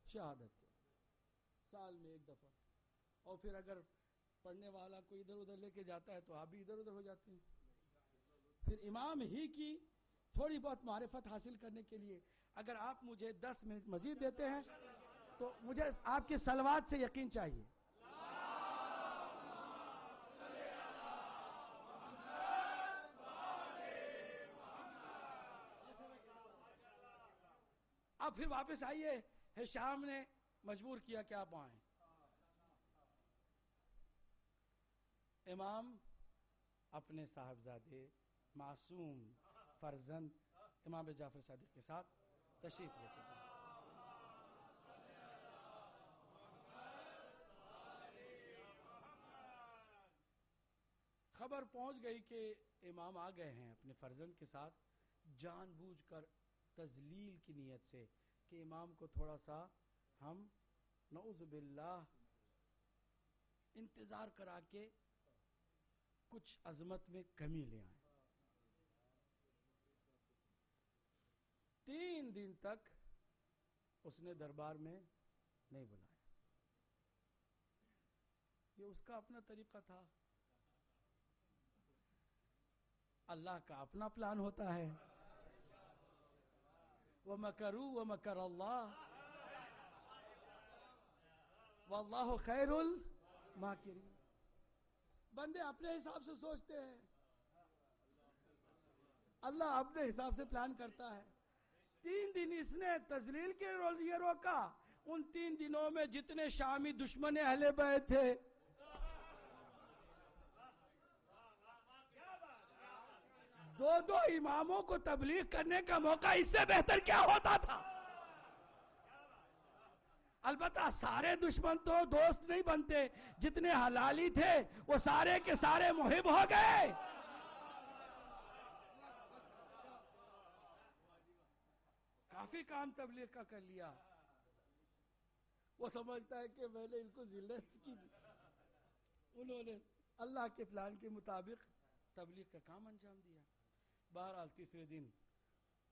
شہادت کے سال میں 1 دفعہ. اور پھر اگر پڑھنے والا کوئی ادھر ادھر لے کے جاتا ہے تو آپ بھی ادھر ادھر ہو جاتے ہیں. پھر امام ہی کی تھوڑی بہت معرفت حاصل کرنے کے لیے اگر آپ مجھے 10 منٹ مزید دیتے ہیں تو مجھے آپ کی صلوات سے یقین چاہیے. اب پھر واپس آئیے. شام نے مجبور کیا کہ آپ آئیں. امام اپنے صاحبزادے معصوم فرزند امام جعفر صادق کے ساتھ تشریف لیتے ہیں. خبر پہنچ گئی کہ امام آ گئے ہیں اپنے فرزند کے ساتھ. جان بوجھ کر تذلیل کی نیت سے کہ امام کو تھوڑا سا ہم نعوذ باللہ انتظار کرا کے کچھ عظمت میں کمی لے آئیں. 3 دن تک اس نے دربار میں نہیں بلایا. یہ اس کا اپنا طریقہ تھا. اللہ کا اپنا پلان ہوتا ہے. وَمَكَرُوا وَمَكَرَ اللَّهُ وَاللَّهُ خَيْرُ الْمَاكِرِينَ. بندے اپنے حساب سے سوچتے ہیں, اللہ اپنے حساب سے پلان کرتا ہے. 3 دن اس نے تذلیل کے لیے روکا. ان 3 دنوں میں جتنے شامی دشمن اہل بیت تھے دو اماموں کو تبلیغ کرنے کا موقع اس سے بہتر کیا ہوتا تھا. البتہ سارے دشمن تو دوست نہیں بنتے, جتنے حلالی تھے وہ سارے کے سارے محب ہو گئے. کافی کام تبلیغ کا کر لیا. وہ سمجھتا ہے کہ میں نے ان کو ذلت کی. انہوں نے اللہ کے پلان کے مطابق تبلیغ کا کام انجام دیا. بہرحال 3 دن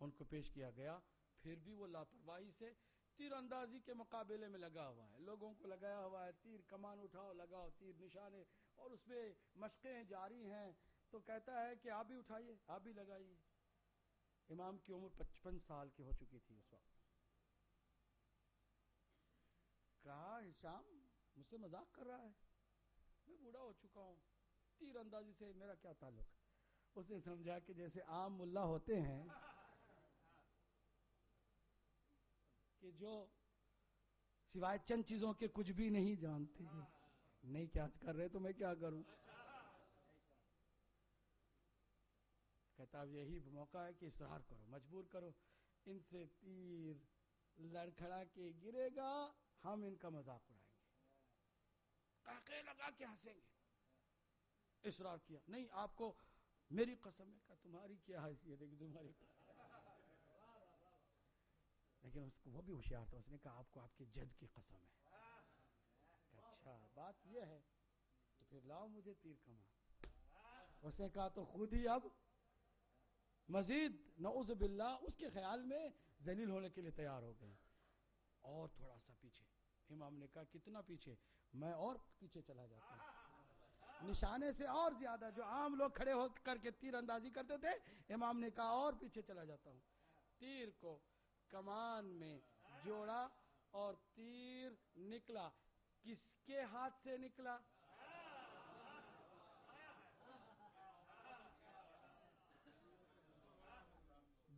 ان کو پیش کیا گیا. پھر بھی وہ لاپرواہی سے تیر اندازی کے مقابلے میں لگا ہوا ہے. لوگوں کو لگایا ہوا ہے, تیر کمان اٹھاؤ لگاؤ, تیر نشانے, اور اس میں مشقیں جاری ہیں. تو کہتا ہے کہ آپ بھی اٹھائیے, آپ بھی لگائیے. امام کی عمر 55 سال کی ہو چکی تھی اس وقت. کہا ہشام مجھ سے مذاق کر رہا ہے, میں بوڑھا ہو چکا ہوں, تیر اندازی سے میرا کیا تعلق. اس نے سمجھا کہ جیسے عام ملا ہوتے ہیں کہ جو سوائے چند چیزوں کے کچھ بھی نہیں جانتے ہیں, نہیں کیا کر رہے تو میں کیا کروں. کہتا اب یہی موقع ہے کہ اصرار کرو, مجبور کرو. ان سے تیر لڑکھڑا کے گرے گا, ہم ان کا مذاق اڑائیں گے, قہقہے لگا کے ہنسیں گے. اصرار کیا, نہیں آپ کو میری قسم ہے. کہ تمہاری کیا حیثیت ہے کہ تمہاری, لیکن اس کو وہ بھی ہوشیار تھا. اس نے کہا آپ کو آپ کے جد کی قسم ہے. اچھا بات یہ ہے تو پھر لاؤ مجھے تیر کمان. اس نے کہا تو خود ہی اب مزید نعوذ باللہ اس کے خیال میں ذلیل ہونے کے لیے تیار ہو گئے. اور تھوڑا سا پیچھے. امام نے کہا کتنا پیچھے؟ میں اور پیچھے چلا جاتا ہوں, نشانے سے اور زیادہ. جو عام لوگ کھڑے ہو کر کے تیر اندازی کرتے تھے, امام نے کہا اور پیچھے چلا جاتا ہوں. تیر کو کمان میں جوڑا اور تیر نکلا. کس کے ہاتھ سے نکلا؟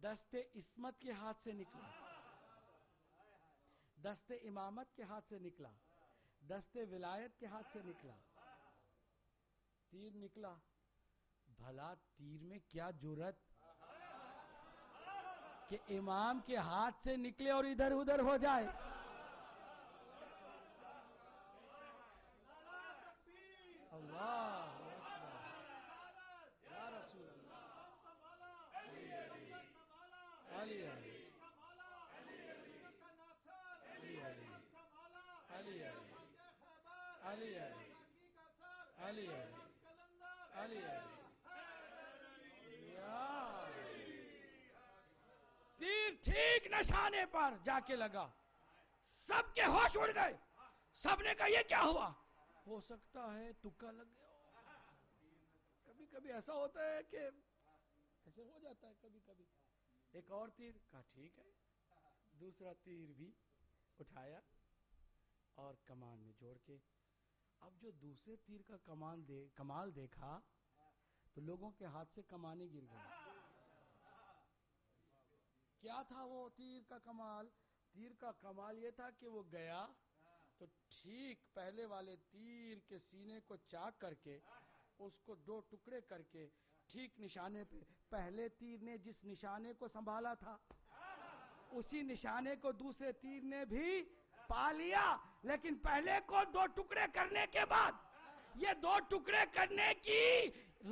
دست عصمت کے ہاتھ سے نکلا، دست امامت کے ہاتھ سے نکلا، دست ولایت کے ہاتھ سے نکلا، تیر نکلا. بھلا تیر میں کیا جرأت کہ امام کے ہاتھ سے نکلے اور ادھر ادھر ہو جائے. اللہ یا رسول اللہ. علی علی علی علی علی علی تیر ٹھیک نشانے پر جا کے لگا. سب کے ہوش اڑ گئے. سب نے کہا یہ کیا ہوا؟ ہو سکتا ہے تکا لگ گیا. کبھی کبھی ایسا ہوتا ہے کہ ایسے ہو جاتا ہے کبھی کبھی. ایک اور تیر کہا ٹھیک ہے. دوسرا تیر بھی اٹھایا اور کمان میں جوڑ کے. اب جو دوسرے تیر کا کمال دیکھا تو لوگوں کے ہاتھ سے کمانیں گر گئی. کیا تھا وہ تیر کا کمال؟ تیر کا کمال یہ تھا کہ وہ گیا تو ٹھیک پہلے والے تیر کے سینے کو چاک کر کے اس کو دو ٹکڑے کر کے ٹھیک نشانے پہ، پہلے تیر نے جس نشانے کو سنبھالا تھا اسی نشانے کو دوسرے تیر نے بھی پا لیا. لیکن پہلے کو دو ٹکڑے کرنے کے بعد، یہ دو ٹکڑے کرنے کی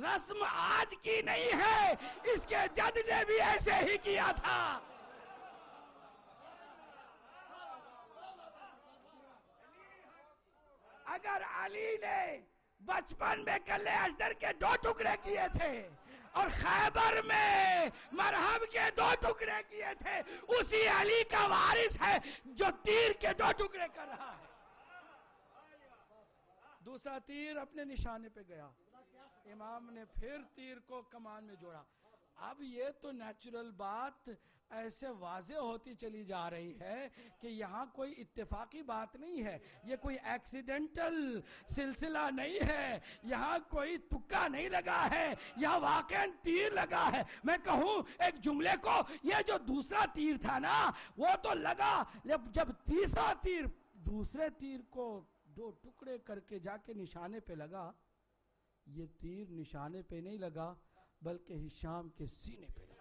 رسم آج کی نہیں ہے، اس کے جد نے بھی ایسے ہی کیا تھا. اگر علی نے بچپن میں کلے اشتر کے دو ٹکڑے کیے تھے اور خیبر میں مرہم کے دو ٹکڑے کیے تھے، اسی علی کا وارث ہے جو تیر کے دو ٹکڑے کر رہا ہے. دوسرا تیر اپنے نشانے پہ گیا. امام نے پھر تیر کو کمان میں جوڑا. اب یہ تو نیچرل بات ایسے واضح ہوتی چلی جا رہی ہے کہ یہاں کوئی اتفاقی بات نہیں ہے، یہ کوئی ایکسیڈنٹل سلسلہ نہیں ہے، یہاں کوئی تکا نہیں لگا ہے، یہاں واقعاً تیر لگا ہے. میں کہوں ایک جملے کو، یہ جو دوسرا تیر تھا نا وہ تو لگا، جب تیسرا تیر دوسرے تیر کو دو ٹکڑے کر کے جا کے نشانے پہ لگا، یہ تیر نشانے پہ نہیں لگا بلکہ ہشام کے سینے پہ لگا.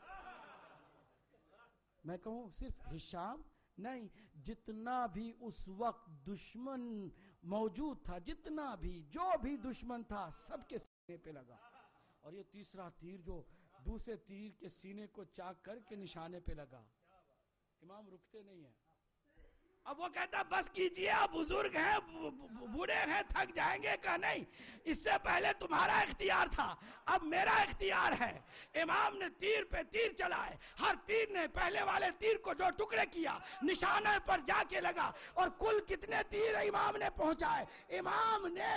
میں کہوں صرف ہشام نہیں، جتنا بھی اس وقت دشمن موجود تھا، جتنا بھی جو بھی دشمن تھا، سب کے سینے پہ لگا. اور یہ تیسرا تیر جو دوسرے تیر کے سینے کو چاک کر کے نشانے پہ لگا، امام رکتے نہیں ہیں. اب وہ کہتا بس کیجئے، اب بزرگ ہیں، بوڑھے ہیں، تھک جائیں گے. کہ نہیں، اس سے پہلے تمہارا اختیار تھا، اب میرا اختیار ہے. امام نے تیر پہ تیر چلائے، ہر تیر نے پہلے والے تیر کو دو ٹکڑے کیا، نشانے پر جا کے لگا. اور کل کتنے تیر امام نے پہنچائے؟ امام نے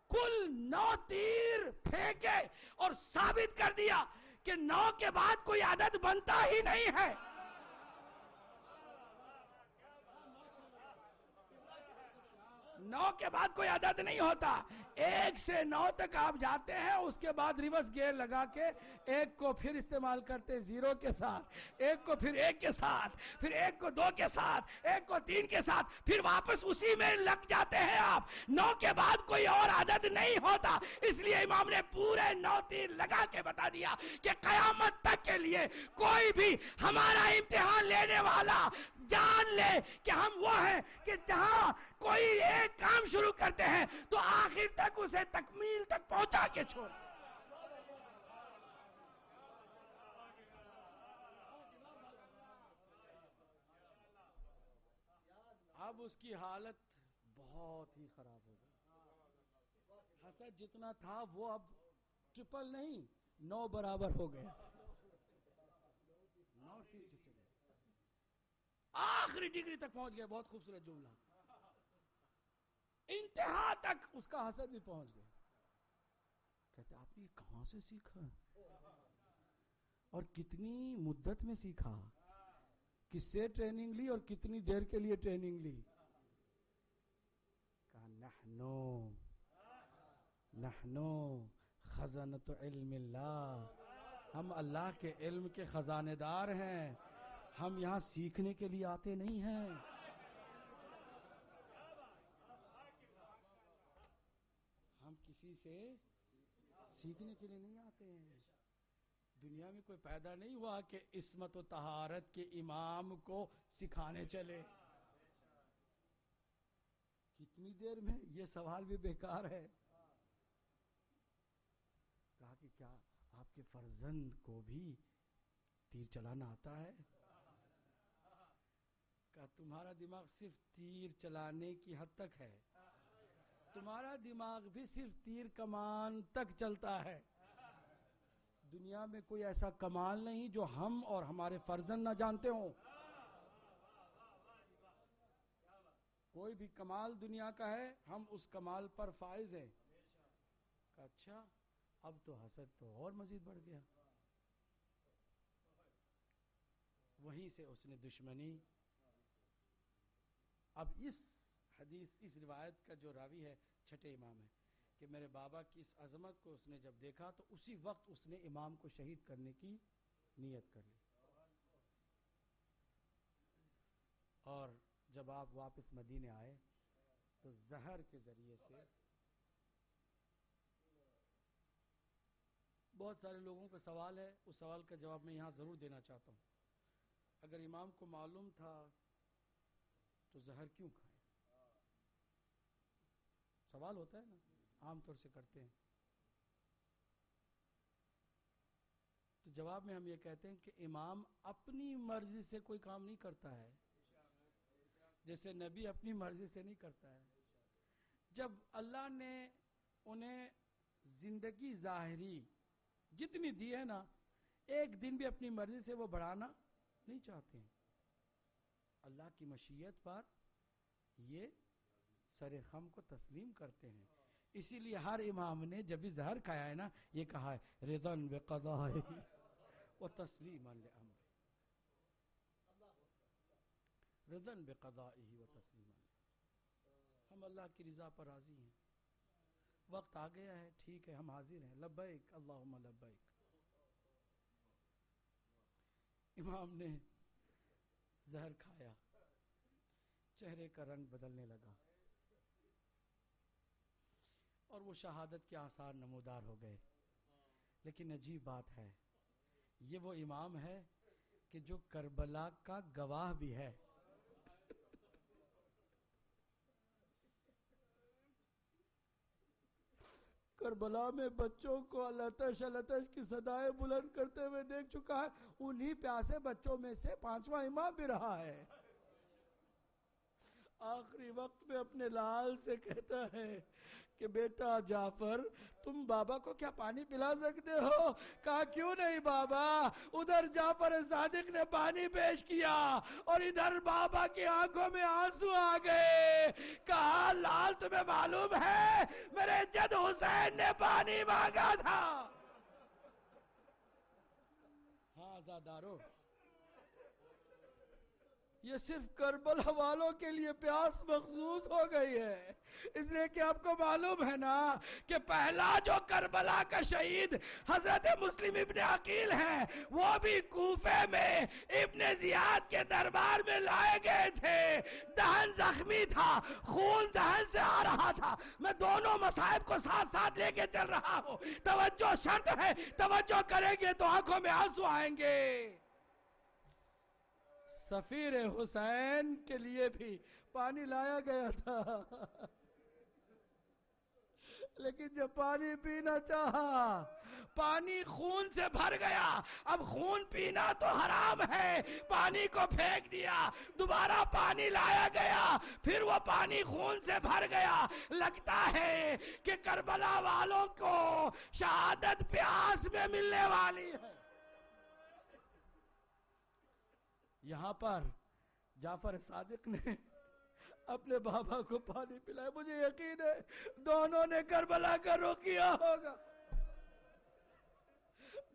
کل 9 تیر پھینکے اور ثابت کر دیا کہ 9 کے بعد کوئی عدد بنتا ہی نہیں ہے. 9 کے بعد کوئی عدد نہیں ہوتا. 1 سے 9 تک آپ جاتے ہیں، اس کے بعد ریورس گیئر لگا کے 1 کو پھر استعمال کرتے 0 کے ساتھ، 1 کو پھر 1 کے ساتھ، پھر 1 کو 2 کے ساتھ، 1 کو 3 کے ساتھ، پھر واپس اسی میں لگ جاتے ہیں آپ. 9 کے بعد کوئی اور عدد نہیں ہوتا. اس لیے امام نے پورے 9 تیر لگا کے بتا دیا کہ قیامت تک کے لیے کوئی بھی ہمارا امتحان لینے والا جان لے کہ ہم وہ ہیں کہ جہاں کوئی ایک کام شروع کرتے ہیں تو آخر تک اسے تکمیل تک پہنچا کے چھوڑ. اب اس کی حالت بہت ہی خراب ہو گئی. حسد جتنا تھا وہ اب ٹرپل نہیں 9 برابر ہو گیا. 9 تیر چلے آخری ڈگری تک پہنچ گئے. بہت خوبصورت جملہ. انتہا تک اس کا حسد بھی پہنچ گیا. کہتے آپ نے کہاں سے سیکھا اور کتنی مدت میں سیکھا، کس سے ٹریننگ لی اور کتنی دیر کے لیے ٹریننگ لی؟ کہا نحنو خزنۃ علم اللہ ہم اللہ کے علم کے خزانے دار ہیں، ہم یہاں سیکھنے کے لیے آتے نہیں ہیں. ہم کسی سے سیکھنے کے لیے نہیں آتے ہیں. دنیا میں کوئی پیدا نہیں ہوا کہ عصمت و طہارت کے امام کو سکھانے چلے. کتنی دیر میں؟ یہ سوال بھی بیکار ہے. کہا کہ کیا آپ کے فرزند کو بھی تیر چلانا آتا ہے؟ کہا تمہارا دماغ صرف تیر چلانے کی حد تک ہے، تمہارا دماغ بھی صرف تیر کمان تک چلتا ہے. دنیا میں کوئی ایسا کمال نہیں جو ہم اور ہمارے فرزند نہ جانتے ہوں. کوئی بھی کمال دنیا کا ہے، ہم اس کمال پر فائز ہیں. کہ اچھا، اب تو حسد تو اور مزید بڑھ گیا. وہیں سے اس نے دشمنی. اب اس حدیث، اس روایت کا جو راوی ہے چھٹے امام ہے، کہ میرے بابا کی اس عظمت کو اس نے جب دیکھا تو اسی وقت اس نے امام کو شہید کرنے کی نیت کر لی. اور جب آپ واپس مدینے آئے تو زہر کے ذریعے سے بہت سارے لوگوں کا سوال ہے، اس سوال کا جواب میں یہاں ضرور دینا چاہتا ہوں. اگر امام کو معلوم تھا تو زہر کیوں کھائیں؟ سوال ہوتا ہے نا، عام طور سے کرتے ہیں. تو جواب میں ہم یہ کہتے ہیں کہ امام اپنی مرضی سے کوئی کام نہیں کرتا ہے، جیسے نبی اپنی مرضی سے نہیں کرتا ہے. جب اللہ نے انہیں زندگی ظاہری جتنی دی ہے نا، ایک دن بھی اپنی مرضی سے وہ بڑھانا نہیں چاہتے ہیں. اللہ کی مشیت پر یہ سر خم کو تسلیم کرتے ہیں. اسی لیے ہر امام نے جب بھی زہر کھایا ہے نا، یہ کہا ہے رضن بقضائہ و تسلیما لامرہ، رضن بقضائہ و تسلیما. ہم اللہ کی رضا پر راضی ہیں. وقت آ گیا ہے، ٹھیک ہے، ہم حاضر ہیں. لبیک اللہم لبیک. امام نے زہر کھایا، چہرے کا رنگ بدلنے لگا اور وہ شہادت کے آثار نمودار ہو گئے. لیکن عجیب بات ہے، یہ وہ امام ہے کہ جو کربلا کا گواہ بھی ہے. کربلا میں بچوں کو لتش لتش کی صدائیں بلند کرتے ہوئے دیکھ چکا ہے. انہی پیاسے بچوں میں سے 5واں امام بھی رہا ہے. آخری وقت میں اپنے لال سے کہتا ہے کہ بیٹا جعفر، تم بابا کو کیا پانی پلا سکتے ہو؟ کہا کیوں نہیں بابا. ادھر جعفر صادق نے پانی پیش کیا اور ادھر بابا کی آنکھوں میں آنسو آ گئے. کہا لال تمہیں معلوم ہے میرے جد حسین نے پانی مانگا تھا. ہاں آزادارو، یہ صرف کربلا والوں کے لیے پیاس مخصوص ہو گئی ہے. اس لیے کہ آپ کو معلوم ہے نا کہ پہلا جو کربلا کا شہید حضرت مسلم ابن عقیل ہیں، وہ بھی کوفے میں ابن زیاد کے دربار میں لائے گئے تھے. دہن زخمی تھا، خون دہن سے آ رہا تھا. میں دونوں مصائب کو ساتھ ساتھ لے کے چل رہا ہوں. توجہ شرط ہے، توجہ کریں گے تو آنکھوں میں آنسو آئیں گے. سفیر حسین کے لیے بھی پانی لایا گیا تھا، لیکن جب پانی پینا چاہا، پانی خون سے بھر گیا. اب خون پینا تو حرام ہے، پانی کو پھینک دیا. دوبارہ پانی لایا گیا، پھر وہ پانی خون سے بھر گیا. لگتا ہے کہ کربلا والوں کو شہادت پیاس میں ملنے والی ہے. یہاں پر جعفر صادق نے اپنے بابا کو پانی پلایا. مجھے یقین ہے دونوں نے کربلا کا رخ کیا ہوگا.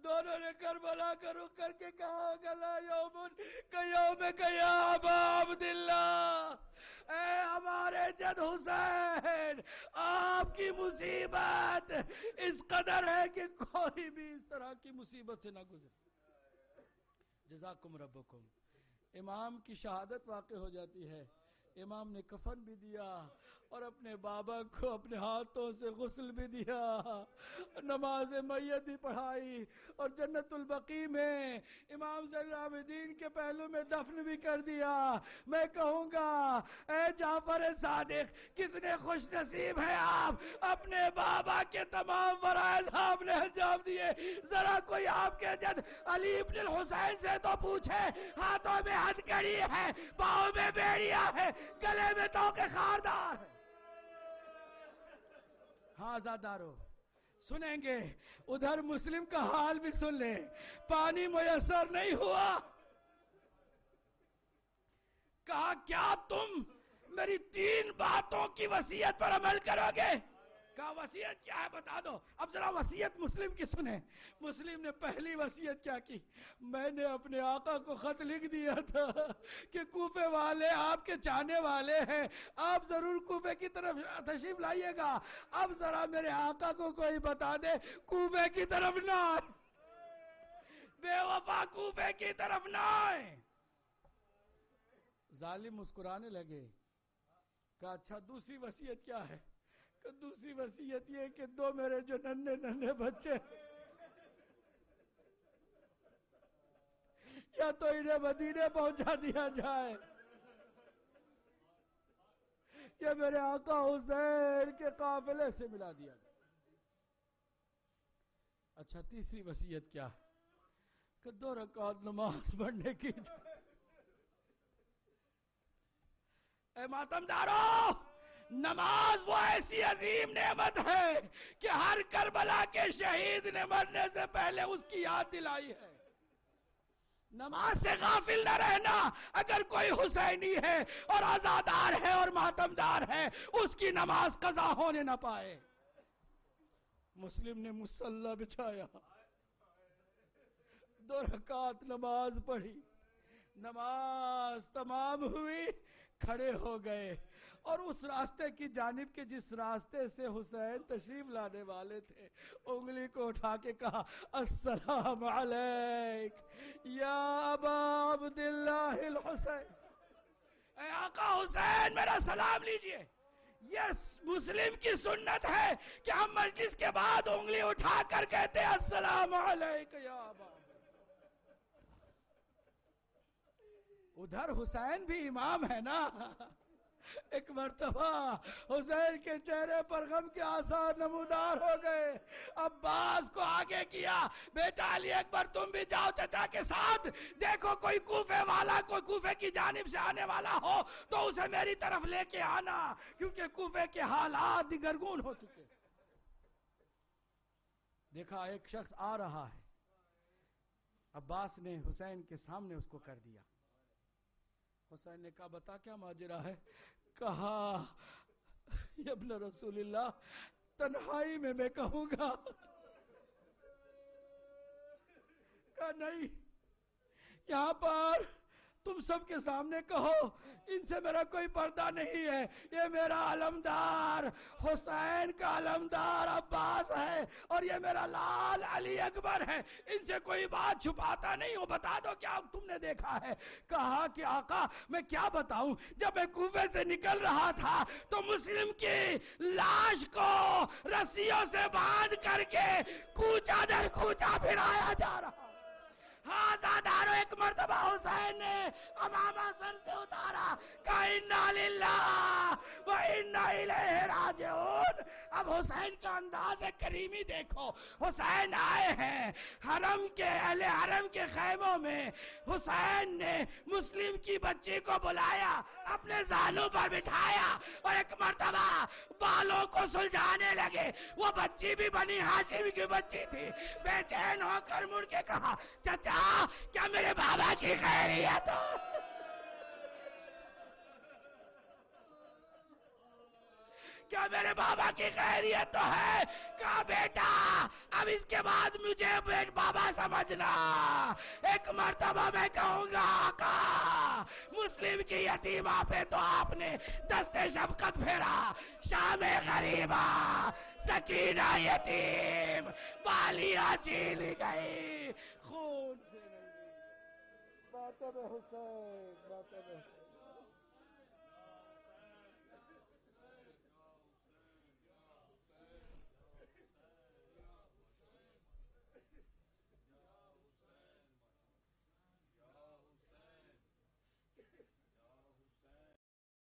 دونوں نے کربلا کا رخ کر کے کہا ہوگا لا یومن کیوم یا ابا عبداللہ، اے ہمارے جد حسین، آپ کی مصیبت اس قدر ہے کہ کوئی بھی اس طرح کی مصیبت سے نہ گزرے. جزاکم ربکم. امام کی شہادت واقع ہو جاتی ہے. امام نے کفن بھی دیا اور اپنے بابا کو اپنے ہاتھوں سے غسل بھی دیا, نماز میت بھی پڑھائی, اور جنت البقیع میں امام زین العابدین کے پہلو میں دفن بھی کر دیا. میں کہوں گا اے جعفر صادق, کتنے خوش نصیب ہیں آپ, اپنے بابا کے تمام فرائض آپ نے انجام دیے. ذرا کوئی آپ کے جد علی ابن الحسین سے تو پوچھے, ہاتھوں میں ہتھکڑی ہے, پاؤں میں بیڑیا ہے, گلے میں توق خاردار ہے. ہاں زادارو سنیں گے. ادھر مسلم کا حال بھی سن لیں. پانی میسر نہیں ہوا, کہا کیا تم میری 3 باتوں کی وصیت پر عمل کرو گے؟ کہا وصیت کیا ہے بتا دو. اب ذرا وصیت مسلم کی سنیں. مسلم نے پہلی وصیت کیا کی؟ میں نے اپنے آقا کو خط لکھ دیا تھا کہ کوفے والے آپ کے چاہنے والے ہیں, آپ ضرور کوفے کی طرف تشریف لائیے گا. اب ذرا میرے آقا کو کوئی بتا دے کوفے کی طرف نہ آئے, بے وفا کوفے کی طرف نہ آئے. ظالم مسکرانے لگے. کہا اچھا دوسری وصیت کیا ہے؟ کہ دوسری وصیت یہ کہ 2 میرے جو ننھے بچے یا تو انہیں مدینے پہنچا دیا جائے یا میرے آقا حسین کے قافلے سے ملا دیا جائے. اچھا تیسری وصیت کیا ہے؟ کہ 2 رکعت نماز پڑھنے کی. اے ماتمدارو, نماز وہ ایسی عظیم نعمت ہے کہ ہر کربلا کے شہید نے مرنے سے پہلے اس کی یاد دلائی ہے. نماز سے غافل نہ رہنا. اگر کوئی حسینی ہے اور عزادار ہے اور ماتمدار ہے, اس کی نماز قضا ہونے نہ پائے. مسلم نے مصلی بچھایا, 2 رکعت نماز پڑھی, نماز تمام ہوئی, کھڑے ہو گئے اور اس راستے کی جانب کے جس راستے سے حسین تشریف لانے والے تھے, انگلی کو اٹھا کے کہا السلام علیک یا ابا عبداللہ الحسین. اے آقا حسین میرا سلام لیجئے. یہ مسلم کی سنت ہے کہ ہم مجلس کے بعد انگلی اٹھا کر کہتے ہیں السلام علیک یا ابا. ادھر حسین بھی امام ہے نا. ایک مرتبہ حسین کے چہرے پر غم کے آثار نمودار ہو گئے. عباس کو آگے کیا, بیٹا علی اکبر تم بھی جاؤ چچا کے ساتھ, دیکھو کوئی کوفے والا, کوئی کوفے کی جانب سے آنے والا ہو تو اسے میری طرف لے کے آنا, کیونکہ کوفے کے حالات دگرگون ہو چکے. دیکھا ایک شخص آ رہا ہے, عباس نے حسین کے سامنے اس کو کر دیا. حسین نے کہا بتا کیا ماجرا ہے؟ کہا یا ابن رسول اللہ, تنہائی میں کہوں گا. کہا نہیں, یہاں پر تم سب کے سامنے کہو, ان سے میرا کوئی پردہ نہیں ہے. یہ میرا علمدار حسین کا علمدار عباس ہے اور یہ میرا لال علی اکبر ہے, ان سے کوئی بات چھپاتا نہیں ہوں, بتا دو کیا تم نے دیکھا ہے. کہا کہ آقا میں کیا بتاؤں, جب میں کوفے سے نکل رہا تھا تو مسلم کی لاش کو رسیوں سے باندھ کر کے کوچا در کوچا پھرایا جا رہا. ہاں زادارو, ایک مرتبہ حسین نے امامہ سر سے اتارا, کہا انا للہ و انا الیہ راجعون. اب حسین کا انداز کریمی دیکھو. حسین آئے ہیں حرم کے, اہل حرم کے خیموں میں. حسین نے مسلم کی بچی کو بلایا, اپنے زانوں پر بٹھایا اور ایک مرتبہ بالوں کو سلجھانے لگے. وہ بچی بھی بنی ہاشم کی بچی تھی. بے چین ہو کر مڑ کے کہا چچا کیا میرے بابا کی خیریت ہو؟ کیا میرے بابا کی خیریت تو ہے؟ کہا بیٹا اب اس کے بعد مجھے بابا سمجھنا. ایک مرتبہ میں کہوں گا آقا مسلم کی یتیمہ پہ تو آپ نے دست شفقت پھیرا. شام غریبا سکینہ یتیم بالیاں چیل گئی خون سے رنگی ماتم حسین ماتم حسین